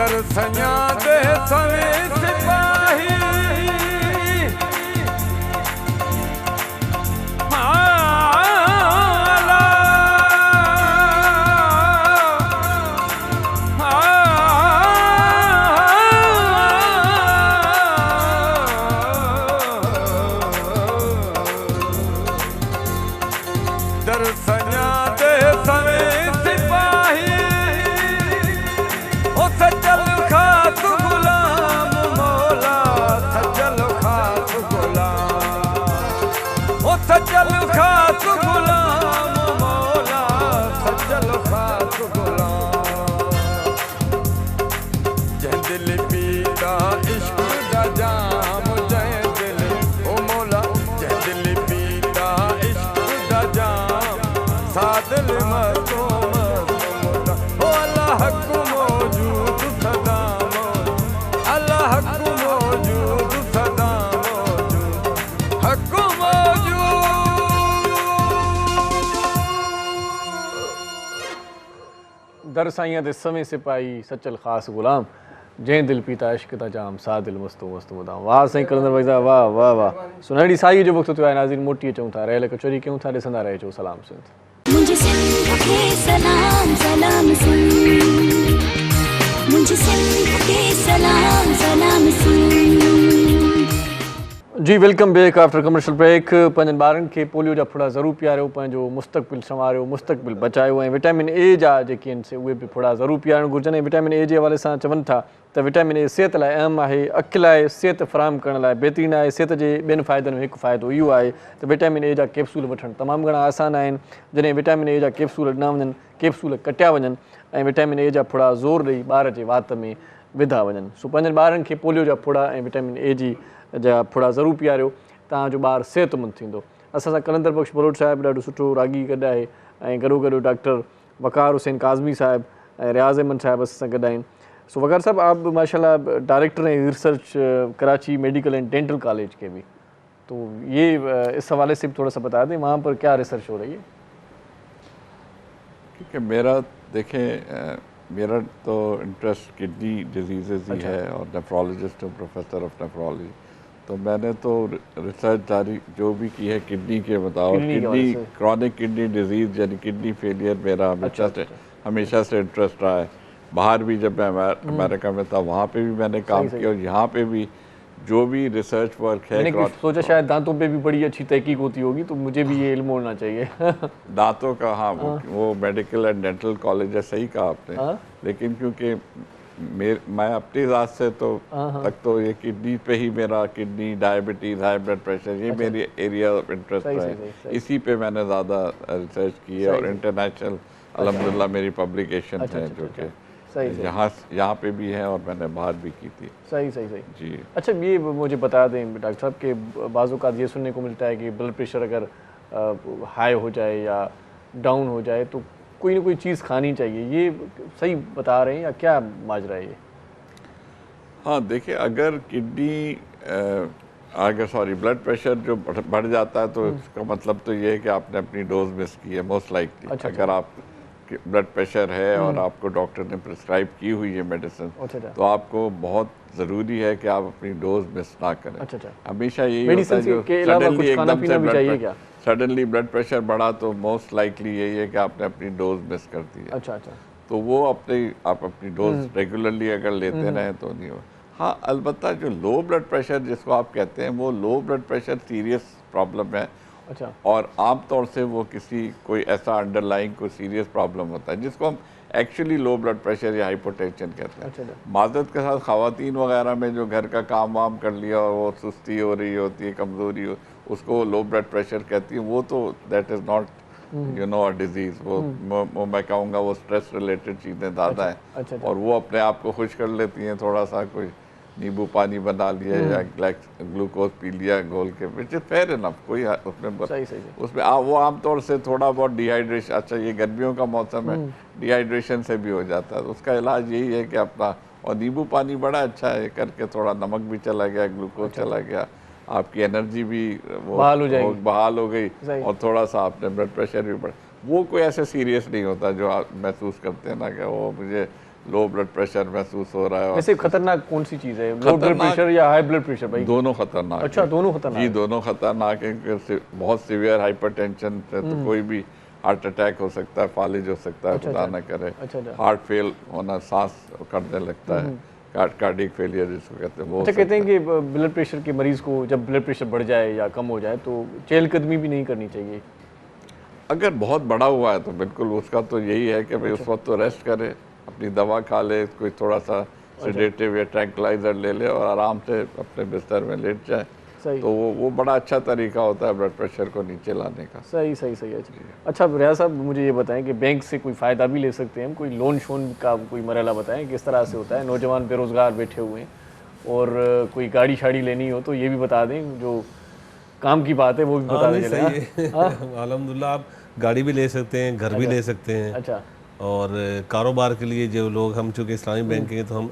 दरसया दे सवे सिपाही दरसया दे सवे सिपाही ओ सजल खास गुलाम मौला सजल खास गुलाम ओ सजल खास गुलाम मौला सजल खास गुलाम जै दिल पीता इश्क दा जाम जै दिल ओ मौला जै दिल पीता इश्क दा जाम सादिल मस्तो मस्तो ओ अल्लाह को मौजूद सदा मौजूद अल्लाह को मौजूद सदा मौजूद हक मौजूद दर साइयां दे सवें सिपाही सचल खास गुलाम जै दिल पीता इश्क दा जाम सा दिल मस्तो मस्तो मुदाम। वाह साईं कलंदर भाई साहब, वाह वाह वाह। सुनहरी साई जो वक्त थियो आहे नाज़रीन, मोटी अचूं था, रहियल कचौरी कयूं था, ॾिसंदा रहिजो सलाम सिंध। मुझे सिंध के सलाम सलाम सिंध मुझे सिंध के सलाम सलाम सिंध। जी welcome back after commercial break. पंहिंजनि ॿारनि खे पोलियो जा फुड़ा ज़रूरु पीआरियो, पंहिंजो मुस्तक़बिल संवारियो, मुस्तक़बिल बचायो, ऐं विटामिन ए जा जेके आहिनि से उहे बि फुड़ा ज़रूरु पीआरणु घुरिजनि। ऐं विटामिन ए जे हवाले सां चवनि था त विटामिन ए सिहत लाइ अहम आहे, अखि लाइ सिहत फ़राहम करण लाइ बहितरीनु आहे। सिहत जे ॿियनि फ़ाइदनि में हिकु फ़ाइदो इहो आहे त विटामिन ए जा कैप्सूल वठणु तमामु घणा आसान आहिनि। जॾहिं विटामिन ए जा कैप्सूल ॾिना वञनि, कैप्सूल कटिया वञनि ऐं विटामिन ए जा फुड़ा ज़ोर ॾेई ॿार जे वात में विधा वञनि। सो पंहिंजनि ॿारनि खे पोलियो जा फुड़ा ऐं विटामिन ए जा फुड़ा ज़रूरु पीआरियो, तव्हांजो ॿारु सिहतमंद थींदो। असां सां कलंदर बख़्श बलोच साहिबु ॾाढो सुठो रागी गॾु आहे, ऐं गॾो डॉक्टर वक़ार हुसैन काज़मी साहिबु ऐं रियाज़ अहमद साहिबु असां सां गॾु आहिनि। सो वक़ार साहब, आप माशाल्लाह डायरेक्टर हैं research Karachi medical and dental college के भी, तो ये इस हवाले से भी थोड़ा सा बता दें, वहाँ पर क्या रिसर्च हो रही है? क्योंकि मेरा देखें मेरा तो इंटरेस्ट किडनी डिजीज़ ही है और नेफ्रोलॉजिस्ट हूँ, प्रोफेसर ऑफ नेफ्रोलॉजी। तो मैंने तो रिसर्च जारी जो भी की है किडनी के बताओ, किडनी क्रॉनिक किडनी डिजीज़ यानी किडनी फेलियर मेरा हमेशा से इंटरेस्ट रहा है। बाहर भी जब मैं अमेरिका में था वहाँ पे भी मैंने काम किया, और यहाँ पे भी जो भी रिसर्च वर्क है। मैंने सोचा शायद दांतों पे भी बड़ी अच्छी तहकीक होती होगी, तो मुझे भी ये इल्म होना चाहिए। दांतों का हाँ, वो मेडिकल एंड डेंटल कॉलेज है, सही कहा आपने। लेकिन क्योंकि मैं अपनी ज़ात से तो तक तो ये किडनी पे ही मेरा kidney diabetes high blood pressure ये मेरी एरिया ऑफ इंटरेस्ट है, इसी पे मैंने ज़्यादा रिसर्च की है। और इंटरनेशनल अल्हम्दुलिल्लाह मेरी पब्लिकेशन है जो कि यहाँ पे भी है और मैंने बाहर भी की थी। सही जी। अच्छा, ये मुझे बता दें डॉक्टर साहब कि बाज़ औक़ात ये सुनने को मिलता है कि ब्लड प्रेशर अगर हाई हो जाए या डाउन हो जाए तो कोई ना कोई चीज़ खानी चाहिए, ये सही बता रहे हैं या क्या माजरा है ये? हाँ देखिए, अगर किडनी ब्लड प्रेशर जो बढ़ जाता है तो इसका मतलब तो ये है कि आपने अपनी डोज मिस की है मोस्ट लाइकली। अगर आप ब्लड प्रेशर है और आपको डॉक्टर ने प्रिस्क्राइब की हुई है मेडिसिन, तो आपको बहुत ज़रूरी है कि आप अपनी डोज मिस ना करें। हमेशा यही होता है जो सडनली एकदम से सडनली ब्लड प्रेशर बढ़ा तो मोस्ट लाइकली यही है कि आपने अपनी डोज मिस कर दी है। तो वो आप अपनी डोज रेगुलरली अगर लेते रहें तो नहीं हो। हाँ, अलबत्ता जो लो ब्लड प्रेशर जिसको आप कहते हैं वो low blood pressure serious problem है। और आम तौर से वो कोई ऐसा अंडरलाइंग कोई सीरियस प्रॉब्लम होता है जिसको हम एक्चुअली लो ब्लड प्रेशर या हाइपोटेंशन कहते हैं। माजरत के साथ ख़वातीन वगैरह में जो घर का काम वाम कर लिया और वो सुस्ती हो रही होती है, कमज़ोरी हो, उसको लो ब्लड प्रेशर कहती है। वो तो that is not you know a disease. वो मैं कहूँगा वो स्ट्रेस रिलेटेड चीज़ें ज़्यादा हैं और वो अपने आप को खुश कर लेती हैं। थोड़ा सा कोई नींबू पानी बना लिया या ग्लूकोज पी लिया घोल के, विच इज़ फेयर इनफ। कोई उसमें वो आमतौर से थोड़ा बहुत डिहाइड्रेशन, अच्छा ये गर्मियों का मौसम है, डिहाइड्रेशन से भी हो जाता है। तो उसका इलाज यही है कि अपना, और नींबू पानी बड़ा अच्छा है करके, थोड़ा नमक भी चला गया, ग्लूकोज चला गया, आपकी एनर्जी भी वो बहाल हो गई और थोड़ा सा आपने ब्लड प्रेशर भी बढ़ा। वो कोई ऐसे सीरियस नहीं होता जो आप महसूस करते हैं ना कि वो मुझे लो ब्लड प्रेशर महसूस हो रहा है। वैसे खतरनाक कौन सी चीज़ है, लो ब्लड प्रेशर या हाई ब्लड प्रेशर भाई? दोनों खतरनाक अच्छा, है। दोनों खतरनाक जी, है। दोनों खतरनाक है। बहुत सीवियर हाइपरटेंशन से तो कोई भी हार्ट अटैक हो सकता है, फालिज हो सकता है, खुदा न करे। हार्ट फेल होना, सांस करने लगता है, कार्डियक फेलियर जिसको कहते हैं वो। अच्छा, कहते हैं कि ब्लड प्रेशर के मरीज को जब ब्लड प्रेशर बढ़ जाए या कम हो जाए तो चहलकदमी भी नहीं करनी चाहिए? अगर बहुत बड़ा हुआ है तो बिल्कुल उसका तो यही है कि भाई उस वक्त तो रेस्ट करे, अपनी दवा खा ले, कोई थोड़ा सा सेडेटिव या ट्रैंक्विलाइजर ले ले और आराम से अपने बिस्तर में लेट जाए। तो वो बड़ा अच्छा तरीका होता है ब्लड प्रेशर को नीचे लाने का। सही सही सही। अच्छा रियाज साहब, मुझे ये बताएं कि बैंक से कोई फ़ायदा भी ले सकते हैं, कोई लोन शोन का कोई मरहला बताएं किस तरह से होता है? नौजवान बेरोज़गार बैठे हुए हैं और कोई गाड़ी शाड़ी लेनी हो तो ये भी बता दें, जो काम की बात है वो भी बता दें। अल्हम्दुलिल्लाह, आप गाड़ी भी ले सकते हैं, घर भी ले सकते हैं। अच्छा। और कारोबार के लिए जो लोग, हम चूँकि इस्लामी बैंक के, तो हम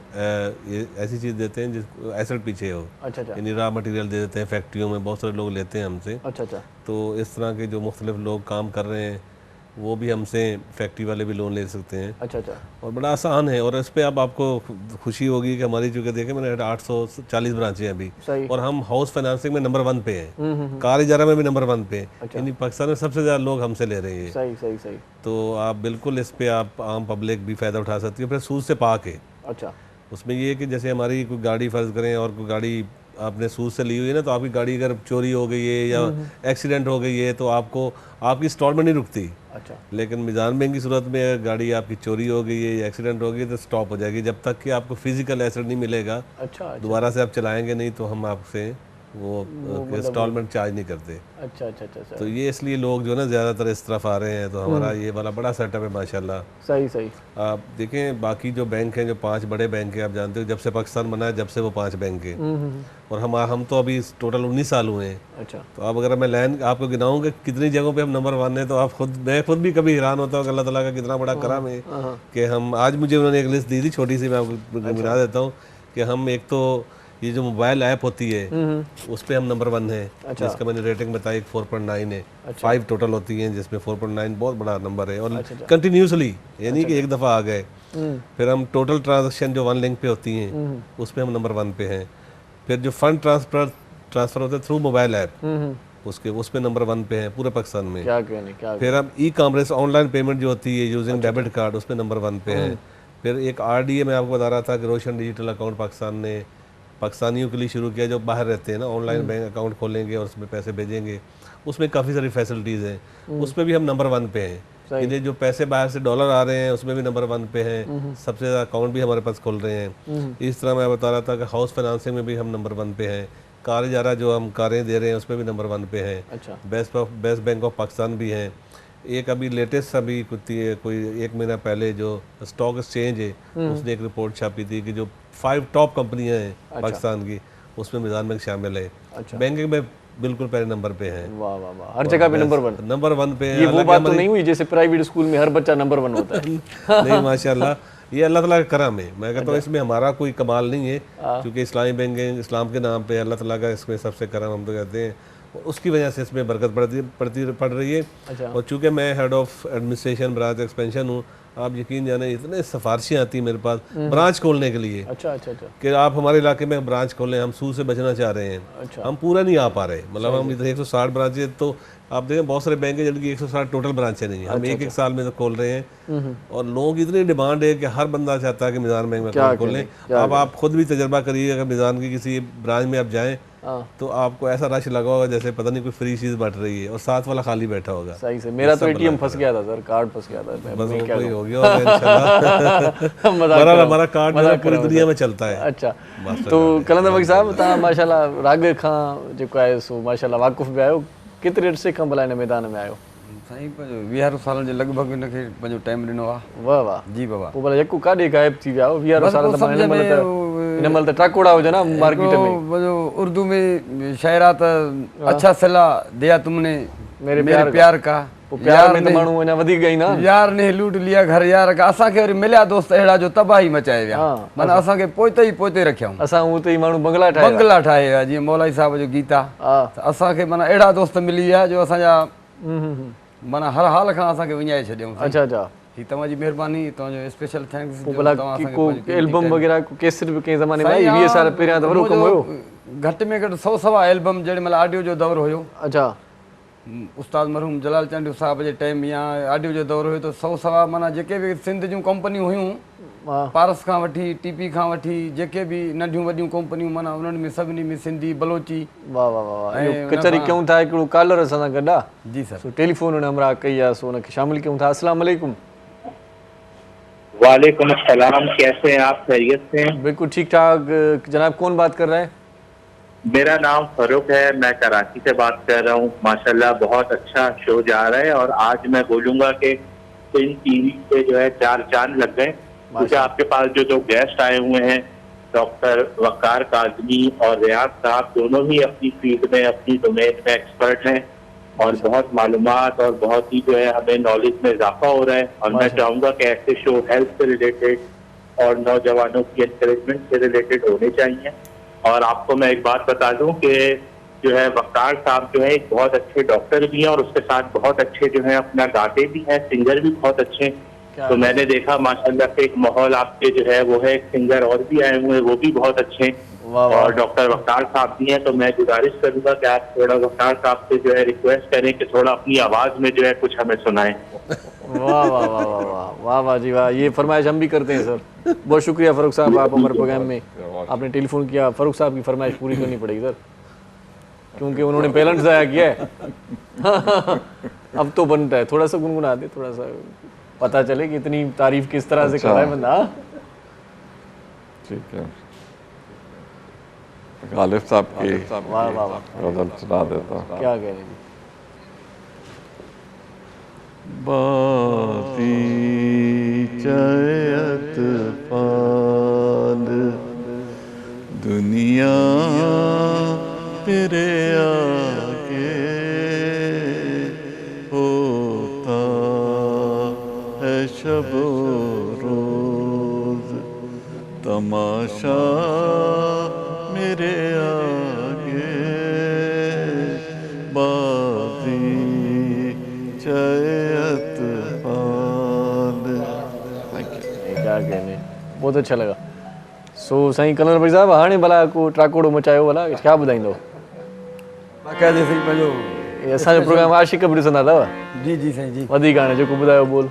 ये ऐसी चीज़ देते हैं जिस एसेट पीछे हो। अच्छा। यानी रॉ मटेरियल दे देते हैं, फैक्ट्रियों में बहुत सारे लोग लेते हैं हमसे। अच्छा। तो इस तरह के जो मुख्तलिफ लोग काम कर रहे हैं वो भी हमसे, फैक्ट्री वाले भी लोन ले सकते हैं। अच्छा। और बड़ा आसान है। और इस पर अब आपको खुशी होगी कि हमारी, चूँकि देखें मैंने 840 ब्रांचें हैं अभी, और हम हाउस फाइनेंसिंग में नंबर 1 पे हैं, कार इजारा में भी नंबर 1 पे हैं। यानी पाकिस्तान में सबसे ज़्यादा लोग हमसे ले रहे हैं। सही। तो आप बिल्कुल इस पर आप आम पब्लिक भी फ़ायदा उठा सकती है, फिर सूद से पाक है। अच्छा। उसमें ये है कि जैसे हमारी कोई गाड़ी फ़र्ज़ करें और कोई गाड़ी आपने सूद से ली हुई है ना, तो आपकी गाड़ी अगर चोरी हो गई है या एक्सीडेंट हो गई है तो आपको, आपकी इंस्टॉलमेंट नहीं रुकती। अच्छा। लेकिन मिजान बैंक की सूरत में अगर गाड़ी आपकी चोरी हो गई है या एक्सीडेंट हो गई है तो स्टॉप हो जाएगी, जब तक कि आपको फिजिकल एसेट नहीं मिलेगा। अच्छा। दोबारा से आप चलाएंगे नहीं तो हम आपसे वो इंस्टॉलमेंट चार्ज नहीं करते। अच्छा। तो ये इसलिए लोग जो है ना ज़्यादातर इस तरफ आ रहे हैं। तो हमारा ये वाला बड़ा सेटअप है माशाल्लाह। सही। आप देखें बाकी जो बैंक हैं, जो 5 बड़े बैंक हैं, आप जानते हो जब से पाकिस्तान बना है जब से वो 5 बैंक हैं, और हम तो अभी टोटल 19 साल हुए हैं। अच्छा। तो अब अगर मैं लाइन आपको गिनाऊँ कि कितनी जगहों पे हम नंबर 1 हैं, तो आप मैं खुद भी कभी हैरान होता हूँ कि अल्लाह ताला का कितना बड़ा करम है कि हम, आज मुझे उन्होंने एक लिस्ट दी थी छोटी सी, मैं आपको गिना देता हूँ कि हम, एक तो ये जो मोबाइल ऐप होती है उस पर हम नंबर 1 है। अच्छा। जिसका मैंने रेटिंग बताई 4.9 है। 5 टोटल होती हैं जिसमें 4.9 बहुत बड़ा नंबर है, और कंटिन्यूसली, यानी कि एक दफ़ा आ गए। फिर हम टोटल ट्रांजेक्शन जो 1 लिंक पे होती हैं उस पर हम नंबर 1 पे हैं। फिर जो फंड ट्रांसफ़र होते हैं थ्रू मोबाइल ऐप, उस पे नंबर 1 पे हैं पूरे पाकिस्तान में। क्या फिर हम ई कॉमर्स ऑनलाइन पेमेंट जो होती है यूजिंग डेबिट कार्ड, उस पर नंबर 1 पे हैं। फिर एक RDA मैं आपको बता रहा था कि रोशन डिजिटल अकाउंट पाकिस्तान ने पाकिस्तानियों के लिए शुरू किया, जो बाहर रहते हैं ना, ऑनलाइन बैंक अकाउंट खोलेंगे और उसमें पैसे भेजेंगे, उसमें काफ़ी सारी फैसिलिटीज़ हैं। उस पर भी हम नंबर 1 पे हैं। ये जो पैसे बाहर से डॉलर आ रहे हैं उसमें भी नंबर 1 पे हैं। सबसे ज़्यादा अकाउंट भी हमारे पास खोल रहे हैं। इस तरह मैं बता रहा था कि हाउस फाइनेंसिंग में भी हम नंबर 1 पे हैं। कार इजारा जो हम कारें दे रहे हैं उसमें भी नंबर 1 पे हैं। अच्छा। बेस्ट बैंक ऑफ पाकिस्तान भी हैं। एक अभी लेटेस्ट अभी कोई 1 महीना पहले जो स्टॉक एक्सचेंज है उसने एक रिपोर्ट छापी थी कि जो 5 टॉप कंपनियां हैं पाकिस्तान की, उसमें मिजान बैंक शामिल है। बैंकिंग में बिल्कुल पहले नंबर पे हैं। वाह, हर जगह पे नंबर 1 पे है। ये वो बात तो नहीं हुई जैसे प्राइवेट स्कूल में हर बच्चा नंबर 1 होता है। नहीं, माशाल्लाह, ये अल्लाह ताला का करम है। मैं कहता हूँ इसमें हमारा कोई कमाल नहीं है, क्योंकि इस्लामी बैंकिंग इस्लाम के नाम पे अल्लाह ताला का इसमें सबसे करम, हम तो कहते हैं, उसकी वजह से इसमें बरकत पड़ रही है। और चूँकि मैं head of administration branch expansion हूँ, आप यकीन जाने इतने सिफारिशें आती हैं मेरे पास ब्रांच खोलने के लिए। अच्छा। कि आप हमारे इलाके में ब्रांच खोलें, हम सूद से बचना चाह रहे हैं। अच्छा। हम पूरा नहीं आ पा रहे, मतलब हम इधर 160 ब्रांचें, तो आप देखें बहुत सारे बैंक हैं जिनकी 160 टोटल ब्रांचें नहीं है। हम एक साल में तो खोल रहे हैं, और लोगों की इतनी डिमांड है कि हर बंदा चाहता है कि मिजान बैंक में खोलें। अब आप खुद भी तजर्बा करिए, अगर मिजान की किसी ब्रांच में आप जाएँ तो आपको ऐसा रश लगा होगा जैसे पता नहीं कोई फ्री चीज बट रही है, और साथ वाला खाली बैठा होगा। सही से मेरा तो ATM फंस गया था सर, कार्ड फंस गया था। बस वो कोई हो गया इंशाल्लाह। हमारा कार्ड पूरी दुनिया में चलता है। अच्छा, तो कलंदर भाई साहब तव्हां माशाल्लाह राग खां जेको आहे सो माशाल्लाह वाक़ुफ़ बि आहियो, केतिरे अरसे खां भला हिन मैदान में आहियो? साईं पंहिंजो 20 सालनि जे लॻभॻि हिनखे पंहिंजो टाइम ॾिनो आहे। वाह जी बाबा। पोइ भला यकु काॾे गाइब थी विया 20 साल त हिन महिल त टाकोड़ा हुजनि ना मार्केट में। उर्दू में शायर आहे त अच्छा सला दिया तुमने मेरे प्यार का, प्यार में त माण्हू अञा वधीक गई ना, यार ने लूट लिया घर यार का। असांखे वरी मिलिया दोस्त अहिड़ा जो तबाही मचाए विया, माना असांखे पोइते रखियऊं। असां उते ई माण्हू बंगला ठाहे विया, जीअं मौलाई साहब जो गीत आहे। असांखे माना अहिड़ा दोस्त मिली विया जो असांजा माना हर हाल खां असांखे विञाए छॾियऊं। अच्छा। ही तव्हांजी महिरबानी, तव्हांजो स्पेशल थैंक्स। पोइ भला को एल्बम वग़ैरह को कैसेट बि कंहिं ज़माने में आई 20 साल पहिरियां त वॾो कमु हुयो। घटि में घटि 100 एल्बम जेॾी महिल ऑडियो जो दौर हुयो, अच्छा उस्ताद मरहूम जलाल चांडू साहब जे टाइम या ऑडियो जो दौर हुयो, त 100 माना जेके बि सिंध जूं कंपनियूं हुयूं, पारस खां वठी टीपी खां वठी जेके बि नंढियूं वॾियूं कंपनियूं माना उन्हनि में सभिनी में सिंधी बलोची। वाह वाह वाह, इहो कचहरी कयूं था, हिकिड़ो कॉलर असां सां गॾु आहे। जी सर। टेलीफोन हुन हमरा कई आहे, सो हुनखे शामिल कयूं था। अस्सलाम वालेकुम। वालेकुम अस्सलाम, कैसे हैं आप? खैरियत से हैं? बिल्कुल ठीक ठाक जनाब, कौन बात कर रहे हैं? मेरा नाम फरूक है, मैं कराची से बात कर रहा हूँ। माशाल्लाह बहुत अच्छा शो जा रहा है और आज मैं बोलूँगा कि इन टीवी पे जो है 4 चांद लग गए, क्योंकि आपके पास जो 2 गेस्ट आए हुए हैं, डॉक्टर वकार काज़मी और रियाज साहब, दोनों ही अपनी फील्ड में अपनी डोमेन में एक्सपर्ट हैं और बहुत मालूमात और बहुत ही जो है हमें नॉलेज में इजाफा हो रहा है। और मैं चाहूँगा कि ऐसे शो हेल्थ से रिलेटेड और नौजवानों की एनकरेजमेंट से रिलेटेड होने चाहिए। और आपको मैं एक बात बता दूं कि जो है वकार साहब जो है एक बहुत अच्छे डॉक्टर भी हैं और उसके साथ बहुत अच्छे जो है अपना गाते भी हैं, सिंगर भी बहुत अच्छे हैं। तो मैंने देखा माशाल्लाह से एक माहौल आपके जो है वो है, एक सिंगर और भी आए हुए हैं, वो भी बहुत अच्छे हैं और डॉक्टर वकार साहब भी हैं। तो मैं गुजारिश करूंगा कि आप थोड़ा वकार साहब से जो है रिक्वेस्ट करें कि थोड़ा अपनी आवाज़ में जो है कुछ हमें सुनाएं। वाह वाह वाह वाह वाह वाह वाह जी वाह, ये फरमाइश हम भी करते हैं सर। बहुत शुक्रिया फ़ारूक साहब, आप हमारे प्रोग्राम में आपने टेलीफोन किया। फ़ारूक साहब की फरमाइश पूरी करनी पड़ेगी सर, क्योंकि उन्होंने पेलेंट ज़ाया किया है। अब तो बनता है थोड़ा सा गुनगुना दे, थोड़ा सा पता चले कि इतनी तारीफ किस तरह से कर रहा है बंदा। ठीक है, गालिब साहब की वाह वाह वाह, गजल सुना देता हूँ। क्या कह रहे हैं? बाती चयत पाल दुनिया तेरे आगे होता है शब रोज तमाशा मेरे आगे बाती चयत पाल। क्या कहने, बहुत अच्छा लगा। सो साईं कलर भाई साहब, हाणे भला को ट्राकोड़ो मचायो भला, क्या ॿुधाईंदो? बाक़ाइदे साईं पंहिंजो ये असांजो प्रोग्राम आशिक़ बि ॾिसंदा अथव? जी जी साईं जी। वधीक हाणे जेको ॿुधायो बोल।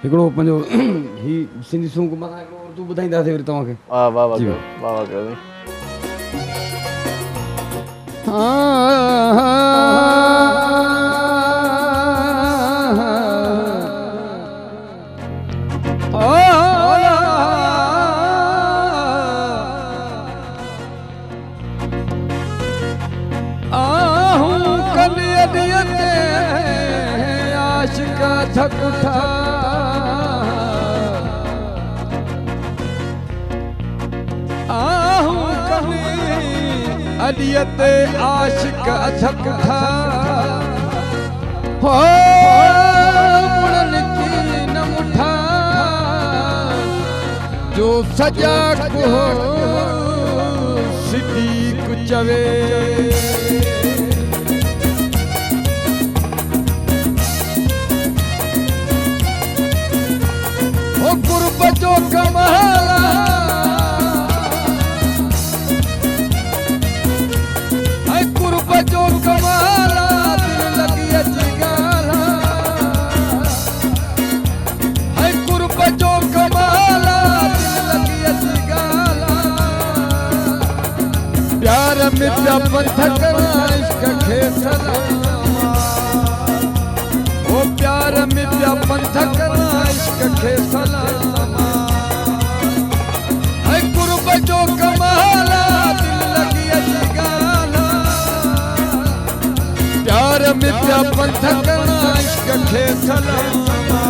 हिकिड़ो पंहिंजो ही सिंधी सूंग मथां हिकिड़ो उर्दू ॿुधाईंदासीं वरी तव्हांखे। वाह वाह वाह वाह वाह कयो साईं। अडियते आशिक अथक था हो मुड़न की न मुठा जो सजा को सिद्दीक चवे ओ कुर्ब जो कमाला जो कमाला दिल लगी अजगाला है कुर्ब जो कमाला दिल लगी अजगाला प्यार में प्या पंथ करा इश्क खे सलामा ओ प्यार में प्या पंथ करा इश्क खे सलामा है कुर्ब जो कमाला दिल लगी अजगाला प्यार में प्या पंथ करना इश्क खे सलामा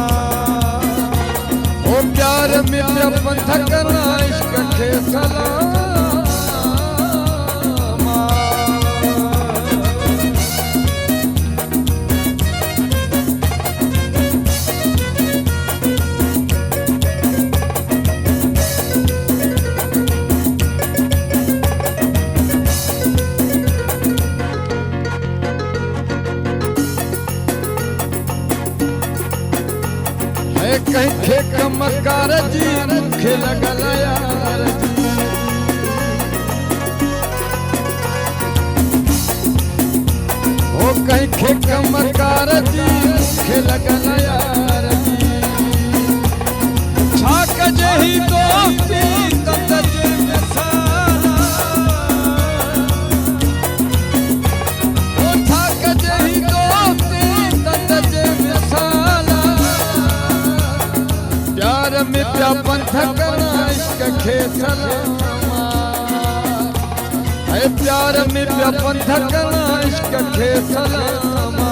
ओ प्यार में प्या पंथ करना इश्क खे सलामा। कंहिंखे कमकार जी मूंखे लॻल यार जी ओ कंहिंखे कमकार जी मूंखे लॻल यार जी छा कजे ही दोस्ती तंद जे मिसाल ओ छा कजे ही दोस्ती तंद जे मिसाल प्यार में पिया पंथ करा इश्क खे सलामा है प्यार में पिया पंथ करा इश्क खे सलामा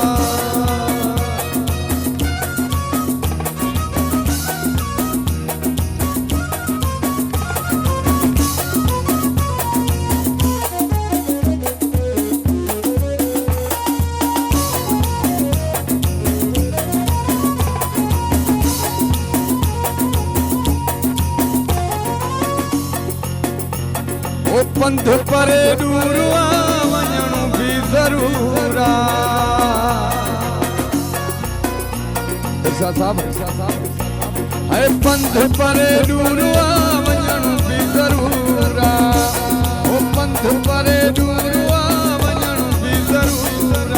ओ पंध परे दूर वञणो भी ज़रूर है पंध परे दूर वञणो भी ज़रूर ओ पंध परे दूर वञणो भी ज़रूर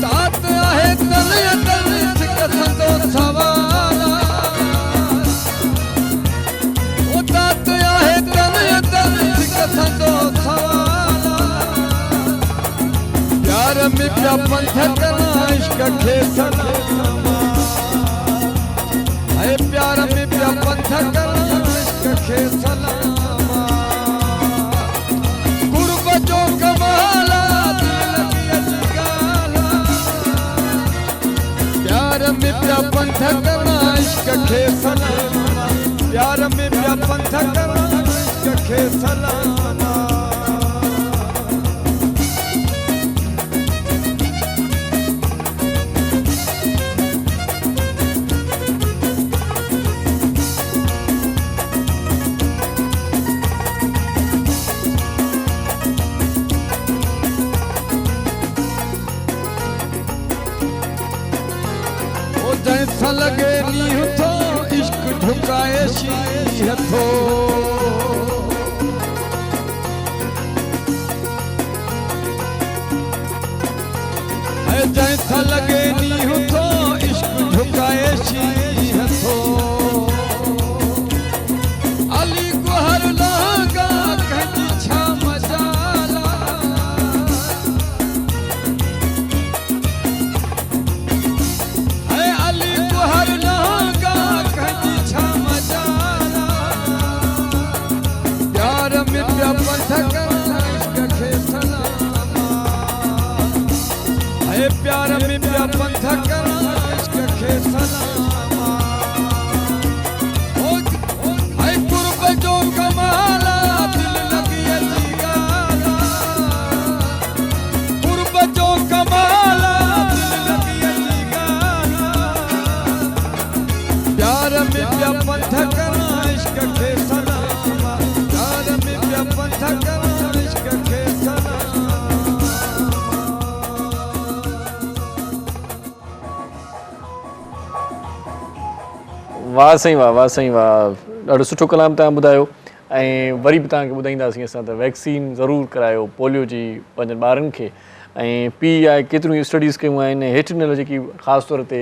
तात आहे तल सिकंदो सवाल ओ तात आहे तल सिकंदो सवाल प्यार में पिया पंथ करा इश्क खे सलामा है प्यार में पिया पंथ करा इश्क खे सलामा गुरब जो कमाला दिल लगी अजगाला प्यार में पिया पंथ करा इश्क खे सलामा प्यार में पिया पंथ करा इश्क खे सलामा जैसा लगे नी थो इश्क ढुकाए शी थो जैसा लगे नी थो इश्क ढुकाए शी थो अली को हर लगा कहीं छा मजाला प्यार में पिया पंथ करा इश्क खे सलामा है कुर्ब जो कमाला दिल लगी अजगाला कुर्ब जो कमाला दिल लगी अजगाला प्यार में पिया पंथ करा इश्क खे सलामा प्यार में पिया पंथ करा इश्क खे सलामा वाह साईं वाह ॾाढो सुठो कलाम तव्हां ॿुधायो ऐं वरी बि तव्हांखे ॿुधाईंदासीं असां त वैक्सीन ज़रूरु करायो पोलियो जी पंहिंजनि ॿारनि खे ऐं पीउ आहे केतिरियूं स्टडीज़ कयूं आहिनि हेठि जेकी ख़ासि तौर ते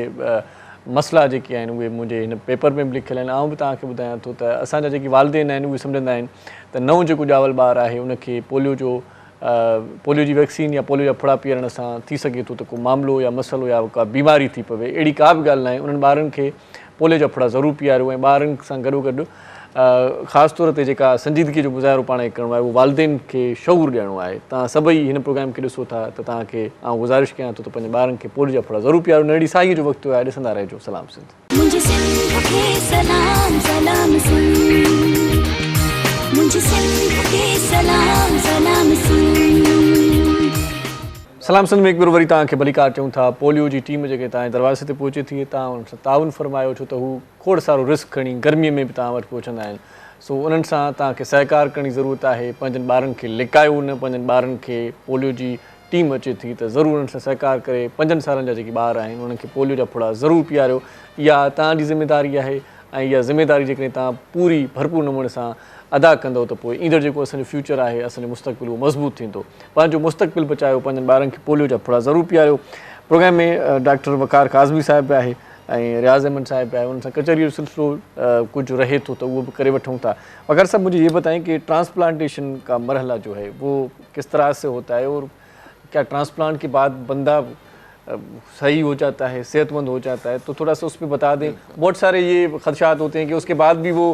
मसइला जेके आहिनि उहे मुंहिंजे हिन पेपर में बि लिखियल आहिनि आउं बि तव्हांखे ॿुधायां थो त असांजा जेके वालदेन आहिनि उहे सम्झंदा आहिनि त नओं जेको ॼावल ॿारु आहे उनखे पोलियो जी वैक्सीन या पोलियो जा फुड़ा पीअण सां थी सघे थो त को मामिलो या मसइलो या का बीमारी थी पवे अहिड़ी का बि ॻाल्हि न आहे उन्हनि ॿारनि खे पोलियो जा फुड़ा ज़रूरु पीआरियो ऐं ॿारनि सां गॾोगॾु ख़ासि तौर ते जेका संजीदगी जो मुज़ाहिरो पाण खे करिणो आहे उहो वालदेन खे शऊर ॾियणो आहे तव्हां सभई हिन प्रोग्राम खे ॾिसो था त तव्हांखे आउं गुज़ारिश कयां थो त पंहिंजे ॿारनि खे पोलियो जा फुड़ा ज़रूरु पीआरियो नंढड़ी साईं जो वक़्तु आहे ॾिसंदा रहिजो सलाम सिंध मुझे सिंध के सलाम सलाम सिंध मुझे सिंध के सलाम सलाम सिंध सलाम सिंध में हिकु भेरो वरी तव्हांखे भलीकार चऊं था पोलियो जी टीम जेके तव्हांजे दरवाज़े ते पहुचे थी तव्हां उन सां ताउन फरमायो छो त हू खोड़ सारो रिस्क खणी गर्मीअ में बि तव्हां वटि पहुचंदा आहिनि सो उन्हनि सां तव्हांखे सहकार करण जी ज़रूरत आहे पंहिंजनि ॿारनि खे लिकायो न पंहिंजनि ॿारनि खे पोलियो जी टीम अचे थी त ज़रूरु उन्हनि सां सहकार करे 5 सालनि जा जेके ॿार आहिनि उन्हनि खे पोलियो जा फुड़ा ज़रूरु पीआरियो। इहा तव्हांजी ज़िमेदारी आहे ऐं इहा ज़िमेदारी जेकॾहिं तव्हां पूरी भरपूर नमूने सां अदा कंदो त पोइ ईंदड़ जेको असांजो फ्यूचर आहे, असांजो मुस्तक़बिल उहो मज़बूत थींदो। पंहिंजो मुस्तक़बिल बचायो, पंहिंजनि ॿारनि खे पोलियो जा फुड़ा ज़रूरु पीआरियो। प्रोग्राम में डॉक्टर वकार काज़मी साहिब बि आहे ऐं रियाज़ अहमद साहिब बि आहे, उन सां कचहरी जो सिलसिलो कुछ रहे तो वो भी करे वठूं था। वकार साहब, मुझे ये बताएं कि ट्रांसप्लांटेशन का मरहला जो है वो किस तरह से होता है और क्या ट्रांसप्लांट के बाद बंदा सही हो जाता है, सेहतमंद हो जाता है? तो थोड़ा सा उस पर बता दें। बहुत सारे ये खदशात होते हैं कि उसके बाद भी वो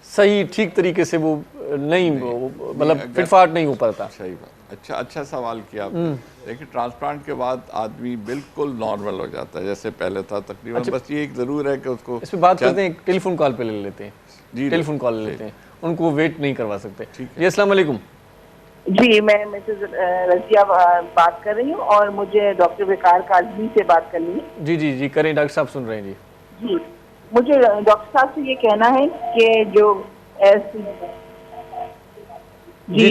सही ठीक तरीके से वो नहीं मतलब फिटफाट नहीं हो पाता। सही बात, अच्छा सवाल किया आपने। देखिए, ट्रांसप्लांट के बाद आदमी बिल्कुल नॉर्मल हो जाता है जैसे पहले था तकरीबन। अच्छा, बस ये एक ज़रूर है कि उसको इस पर बात करते हैं, टेलीफोन कॉल पे ले लेते हैं जी, टेलीफोन कॉल ले लेते हैं, उनको वेट नहीं करवा सकते। जी, अस्सलाम वालेकुम। जी, मैं मिसेज रजिया बात कर रही हूँ और मुझे डॉक्टर वकार काज़मी से बात करनी है। जी जी जी करें, डॉक्टर साहब सुन रहे हैं। जी, मुझे डॉक्टर साहब से ये कहना है कि जो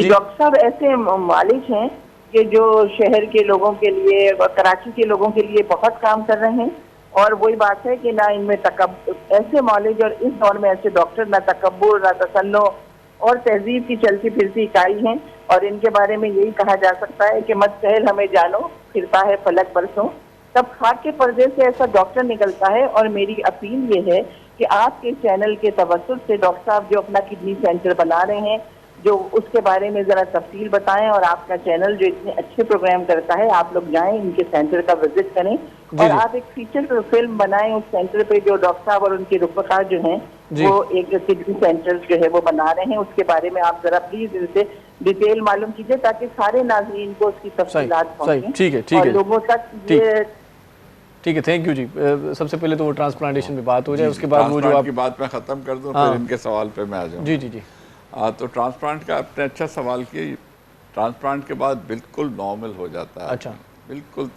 डॉक्टर साहब ऐसे मालिक हैं कि जो शहर के लोगों के लिए और कराची के लोगों के लिए बहुत काम कर रहे हैं, और वही बात है कि ना इनमें ऐसे नॉलेज और इस दौर में ऐसे डॉक्टर ना तकब्बुर ना तसन्नो और तहजीब की चलती फिरती इकाई हैं, और इनके बारे में यही कहा जा सकता है कि मत कहल हमें जानो, फिरता है फलक बरसों। तब खाक के पर्दे से ऐसा डॉक्टर निकलता है, और मेरी अपील ये है कि आपके चैनल के तवज्जुह से डॉक्टर साहब जो अपना किडनी सेंटर बना रहे हैं, जो उसके बारे में ज़रा तफसील बताएं, और आपका चैनल जो इतने अच्छे प्रोग्राम करता है, आप लोग जाएं इनके सेंटर का विजिट करें और आप एक फीचर फिल्म बनाएं उस सेंटर पे जो डॉक्टर साहब और उनके रुफ़क़ा जो हैं वो एक किडनी सेंटर जो है वो बना रहे हैं, उसके बारे में आप ज़रा प्लीज़ इनसे डिटेल मालूम कीजिए ताकि सारे नाज़रीन को उसकी तफसीलात पहुंचें। ठीक है लोगों तक ये ठीक है, थैंक यू जी। सबसे पहले तो वो ट्रांसप्लांटेशन पे बात हो जाए, उसके बाद वो जो आप की बात मैं ख़त्म कर दूँ, फिर इनके सवाल पे मैं आ जाऊँ। जी जी जी। तो ट्रांसप्लांट का आपने अच्छा सवाल किया। ट्रांसप्लांट के बाद बिल्कुल नॉर्मल हो जाता है। अच्छा, बिल्कुल,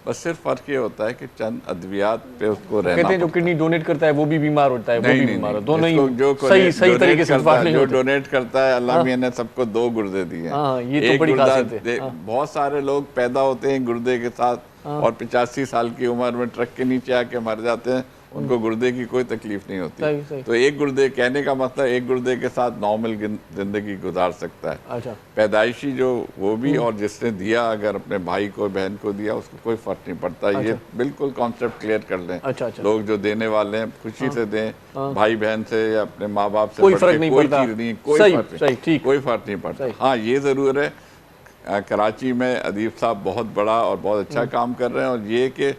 बस सिर्फ फ़र्क ये होता है कि चंद अद्वियात पे उसको रहना। कहते हैं जो किडनी डोनेट करता है वो भी बीमार होता है, वो भी बीमार, दोनों ही जो सही तरीके से जो डोनेट करता है, अल्लाह मियां ने सबको 2 गुर्दे दिए हैं। ये तो बड़ी खासियत है। बहुत सारे लोग पैदा होते हैं गुर्दे के साथ और 85 साल की उम्र में ट्रक के नीचे आके मर जाते हैं, उनको गुर्दे की कोई तकलीफ नहीं होती। सही। तो एक गुर्दे, कहने का मतलब एक गुर्दे के साथ नॉर्मल जिंदगी गुजार सकता है। अच्छा, पैदाइशी जो वो भी, और जिसने दिया अगर अपने भाई को बहन को दिया उसको कोई फर्क नहीं पड़ता। अच्छा। ये बिल्कुल कॉन्सेप्ट क्लियर कर लें। अच्छा। लोग जो देने वाले हैं खुशी से दें, भाई बहन से या अपने माँ बाप से, कोई फर्क नहीं पड़ता। कोई फर्क नहीं पड़ता। हाँ, ये ज़रूर है कराची में अदीब साहब बहुत बड़ा और बहुत अच्छा काम कर रहे हैं, और ये कि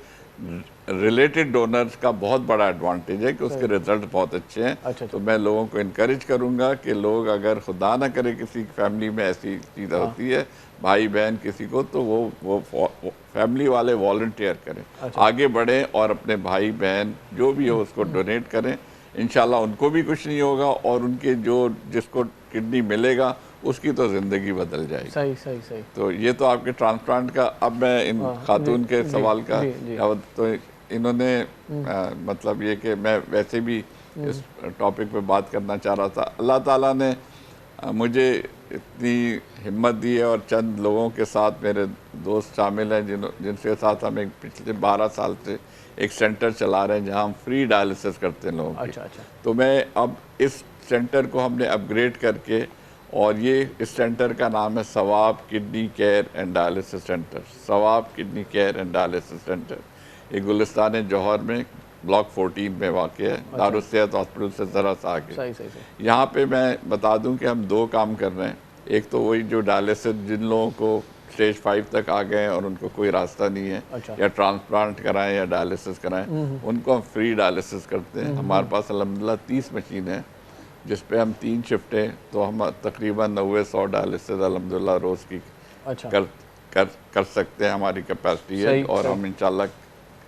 रिलेटेड डोनर्स का बहुत बड़ा एडवांटेज है कि उसके रिजल्ट बहुत अच्छे हैं। अच्छा। तो मैं लोगों को इनकरेज करूंगा कि लोग अगर खुदा ना करे किसी फैमिली में ऐसी चीज़ होती है, भाई बहन किसी को, तो वो फैमिली वाले वॉलंटियर करें। अच्छा। आगे बढ़ें और अपने भाई बहन जो भी हो उसको डोनेट करें। इंशाल्लाह उनको भी कुछ नहीं होगा और उनके जिसको किडनी मिलेगा उसकी तो ज़िंदगी बदल जाएगी। सही। तो ये तो आपके ट्रांसप्लांट का। अब मैं इन खातून के सवाल का तो इन्होंने मतलब ये कि मैं वैसे भी इस टॉपिक पे बात करना चाह रहा था। अल्लाह ताला ने मुझे इतनी हिम्मत दी है, और चंद लोगों के साथ मेरे दोस्त शामिल हैं जिनके साथ हम एक पिछले 12 साल से एक सेंटर चला रहे हैं जहां हम फ्री डायलिसिस करते हैं लोगों की। अच्छा। तो मैं अब इस सेंटर को हमने अपग्रेड करके, और ये इस सेंटर का नाम है Sawab kidney care and dialysis centre. Sawab kidney care and dialysis centre ये गुलिस्तान जौहर में ब्लॉक 14 में वाक़ है। दारुस्सेहत हॉस्पिटल से ज़रा सा आगे। यहाँ पे मैं बता दूं कि हम 2 काम कर रहे हैं। एक तो वही जो डायलिसिस, जिन लोगों को स्टेज 5 तक आ गए और उनको कोई रास्ता नहीं है, या ट्रांसप्लांट कराएं या डायलिसिस कराएं, उनको हम फ्री डायलिसिस करते हैं। हमारे पास अल्हम्दुलिल्लाह 30 मशीन है जिस पे हम 3 शिफ्टें, तो हम तकरीबन 90-100 डायलिसिस अल्हम्दुलिल्लाह रोज़ की कर सकते हैं। हमारी कैपेसिटी है, और हम इंशाल्लाह,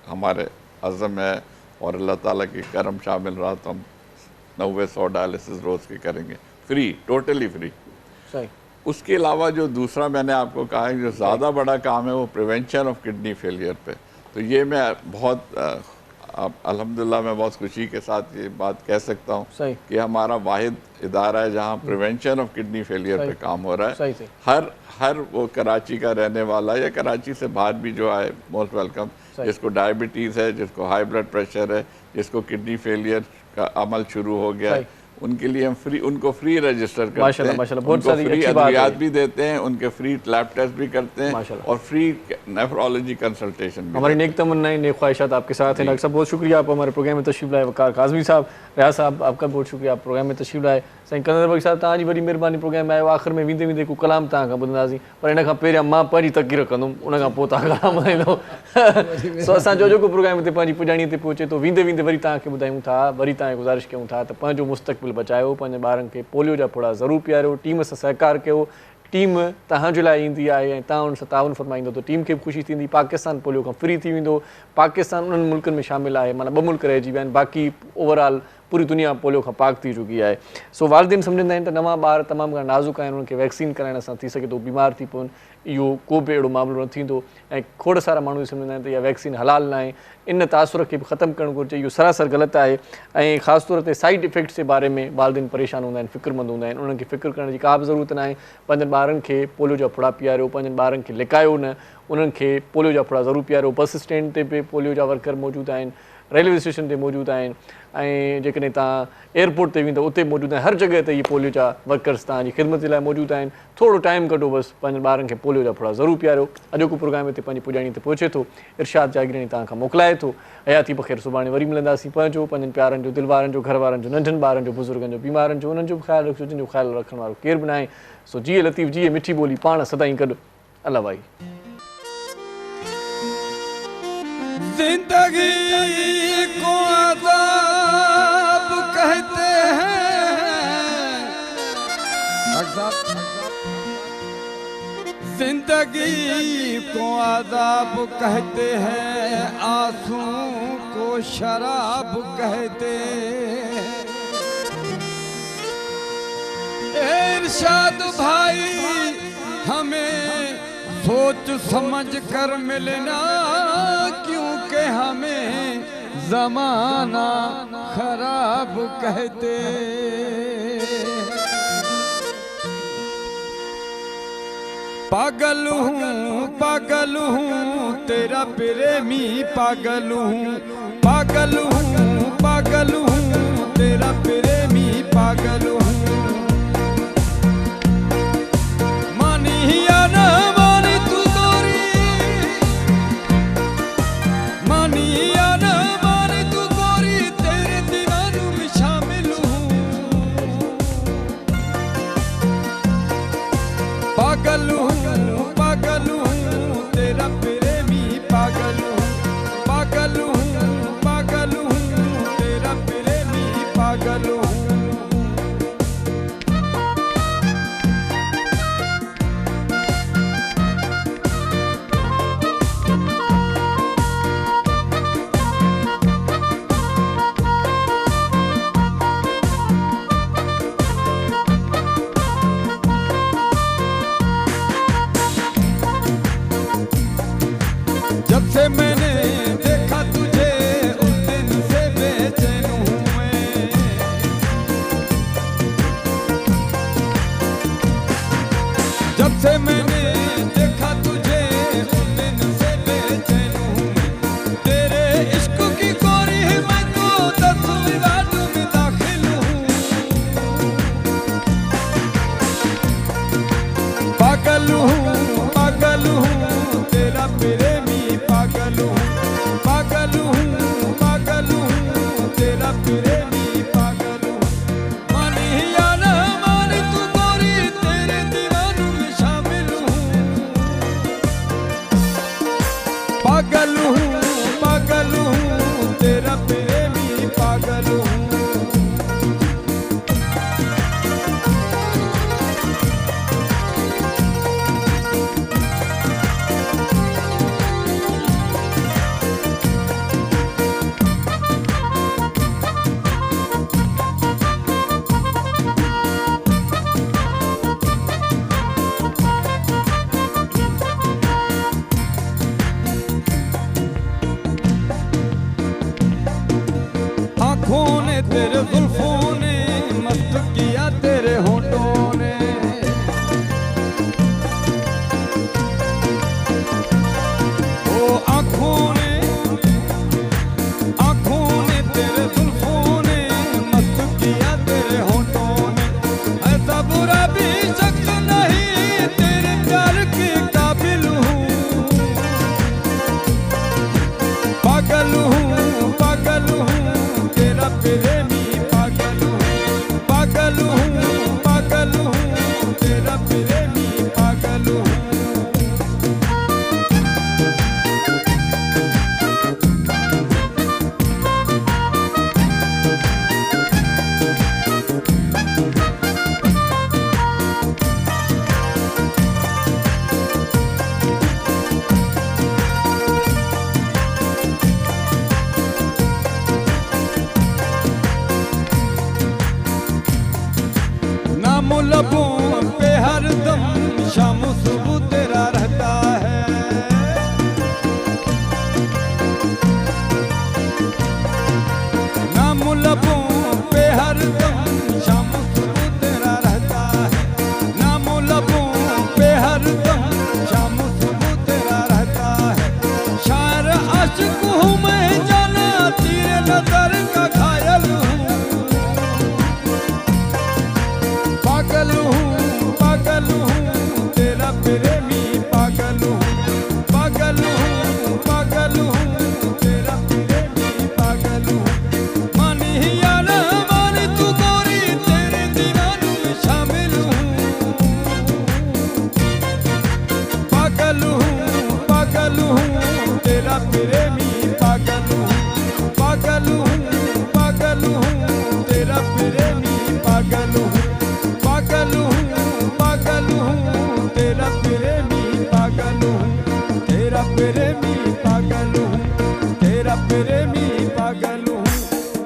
हमारे अज़म है और अल्लाह ताला की करम शामिल रहा तो हम 90-100 डायलिसिस रोज़ की करेंगे, फ्री, टोटली फ्री। उसके अलावा जो दूसरा मैंने आपको कहा है जो ज़्यादा बड़ा काम है वो प्रिवेंशन ऑफ किडनी फेलियर पे। तो ये मैं बहुत अब अल्हम्दुलिल्लाह मैं बहुत खुशी के साथ ये बात कह सकता हूँ सही। कि हमारा वाहिद इदारा है जहाँ प्रिवेंशन ऑफ किडनी फेलियर पे काम हो रहा सही, है। सही। हर वो कराची का रहने वाला या कराची से बाहर भी जो आए मोस्ट वेलकम, जिसको डायबिटीज़ है, जिसको हाई ब्लड प्रेशर है, जिसको किडनी फेलियर का अमल शुरू हो गया है, उनके लिए हम उनको फ्री रजिस्टर करते हैं, बहुत उनको फ्री अद्वियात भी देते हैं, उनके फ्री लैब टेस्ट भी करते हैं और फ्री नेफ्रोलॉजी कंसल्टेशन भी। हमारी नेक तमन्नाएं, नेक ख्वाहिशात आपके साथ हैं। डॉक्टर साहब बहुत शुक्रिया, आप हमारे प्रोग्राम में तशरीफ लाए। वकार काज़मी साहब, रियाज साहब, आपका बहुत शुक्रिया, आप प्रोग्राम में तशरीफ लाए। साईं कंदर बख्श साहब, तव्हांजी वॾी महिरबानी प्रोग्राम में आयो। आख़िर में वेंदे वेंदे को कलाम तव्हां खां ॿुधंदासीं, पर इन खां पहिरियां मां पंहिंजी तक़रीर कंदुमि, उन खां पोइ तव्हां कलाम ॿुधाईंदो। सो असांजो जेको प्रोग्राम हिते पंहिंजी पुॼाणीअ ते पहुचे थो, वेंदे वेंदे वरी तव्हांखे ॿुधायूं था, वरी तव्हांखे गुज़ारिश कयूं था त पंहिंजो मुस्तक़बिल बचायो, पंहिंजे ॿारनि खे पोलियो जा फुड़ा ज़रूरु पीआरियो, टीम सां सहकार कयो। टीम तव्हांजे लाइ ईंदी आहे ऐं तव्हां उन सां ताउन फरमाईंदो त टीम खे बि ख़ुशी थींदी। पाकिस्तान पोलियो खां फ्री थी वेंदो। पाकिस्तान उन्हनि मुल्कनि में शामिलु आहे, माना 2 मुल्क रहिजी विया आहिनि, बाक़ी ओवरऑल पूरी दुनिया पोलियो खां पाक थी चुकी आहे। सो वालिदैन सम्झंदा आहिनि त नवां ॿार तमामु घणा नाज़ुक आहिनि, उन्हनि खे वैक्सीन कराइण सां थी सघे थो बीमार थी पवनि, इहो को बि अहिड़ो मामिलो न थींदो। ऐं खोड़ सारा माण्हू सम्झंदा आहिनि त इहा वैक्सीन हलाल न आहे। इन तासुर खे बि ख़तमु करणु घुरिजे, इहो सरासर ग़लति आहे। ऐं ख़ासि तौर ते साइड इफेक्ट्स जे बारे में वालिदैन परेशान हूंदा आहिनि, फ़िक्रमंद हूंदा आहिनि। उन्हनि खे फ़िक्रु करण जी का बि ज़रूरत न आहे। पंहिंजनि ॿारनि खे पोलियो जा फुड़ा पीआरियो, पंहिंजनि ॿारनि खे लिकायो न, उन्हनि खे पोलियो जा फुड़ा ज़रूरु पीआरियो। बस स्टैंड ते बि पोलियो जा वर्कर मौजूदु आहिनि, रेलवे स्टेशन ते मौजूदु आहिनि, ऐं जेकॾहिं तव्हां एयरपोर्ट ते वेंदो उते मौजूदु आहिनि। हर जॻह ते इहे पोलियो जा वर्कर्स तव्हांजी ख़िदमत जे लाइ मौजूदु आहिनि। थोरो टाइम कढो, बसि पंहिंजनि ॿारनि खे पोलियो जा फुड़ा ज़रूरु पीआरियो। अॼोको प्रोग्राम हिते पंहिंजी पुॼाणी ते पहुचे थो। इरशाद जागीरानी तव्हां खां मोकिलाए थो। हयाती बख़ैर, सुभाणे वरी मिलंदासीं। पंहिंजो, पंहिंजनि प्यारनि जो, दिलवारनि जो, घर वारनि जो, नंढनि ॿारनि जो, बुज़ुर्गनि जो, बीमारनि जो, उन्हनि जो बि ख़्यालु रखिजो जिन जो ख़्यालु रखण वारो केरु बि न आहे। सो जिए लतीफ़, जिए मिठी ॿोली, पाण सदाईं गॾु। अल्लाह भाई। जिंदगी को अज़ाब कहते हैं, जिंदगी को अज़ाब कहते हैं, आंसू को शराब कहते हैं। इरशाद भाई हमें सोच समझ कर मिलना, क्योंकि हमें ज़माना खराब कहते। पागल हूँ तेरा प्रेमी, पागल हूँ तेरा प्रेमी, पागल हूँ। मानिया न मानी तू गोरी, मानिया न मानी तू गोरी, तेरे दीवानों में शामिल हूँ। पागल हूँ तेरा प्रेमी, पागल हूँ तेरा प्रेमी, पागल हूँ। जब से मैंने देखा तुझे उस दिन से बेचैन हूँ मैं। जब से मैंने देखा तुझे उस दिन से बेचैन हूँ मैं। तेरे इश्क की गोरी मैं तो 10वीं रात में दाखिल हूँ। पागल हूँ तेरा प्रेमी, पागल हूँ तेरा प्रेमी, पागल हूँ। मानी या न मानी तू गोरी, तेरे दीवानों में शामिल आँखों ने तेरे जुल्फों ने मस्त किया तेरे होठों ने। ओ आँखों ने तेरे जुल्फों ने मस्त किया तेरे होठों ने। ऐसा बुरा भी शख्स नहीं तेरे प्यार के काबिल हूँ। पागल हूँ तेरा प्रेमी पागल हूँ। पागल हूँ तेरा प्रेमी पागल हूँ। नाम लबों पे हरदम शाम सुबह तेरा रहता है। नाम लबों पे हरदम शाम सुबह तेरा रहता है। नाम लबों पे हरदम शाम सुबह तेरा रहता है। शायर आशिक हूँ मैं जाना तेरे नजर का घायल हूँ। पागल हूँ तेरा प्रेमी पागल हूँ। पागल हूँ तेरा प्रेमी पागल हूँ। मानी या ना मानी तू गोरी तेरे दीवानों में शामिल हूँ। पागल हूँ तेरा प्रेमी पागल हूँ। पागल हूँ तेरा प्रेमी पागल हूँ। पागल हूँ तेरा प्रेमी पागल हूँ। तेरा प्रेमी पागल हूँ। तेरा प्रेमी पागल हूँ।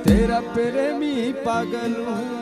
तेरा प्रेमी पागल हूँ।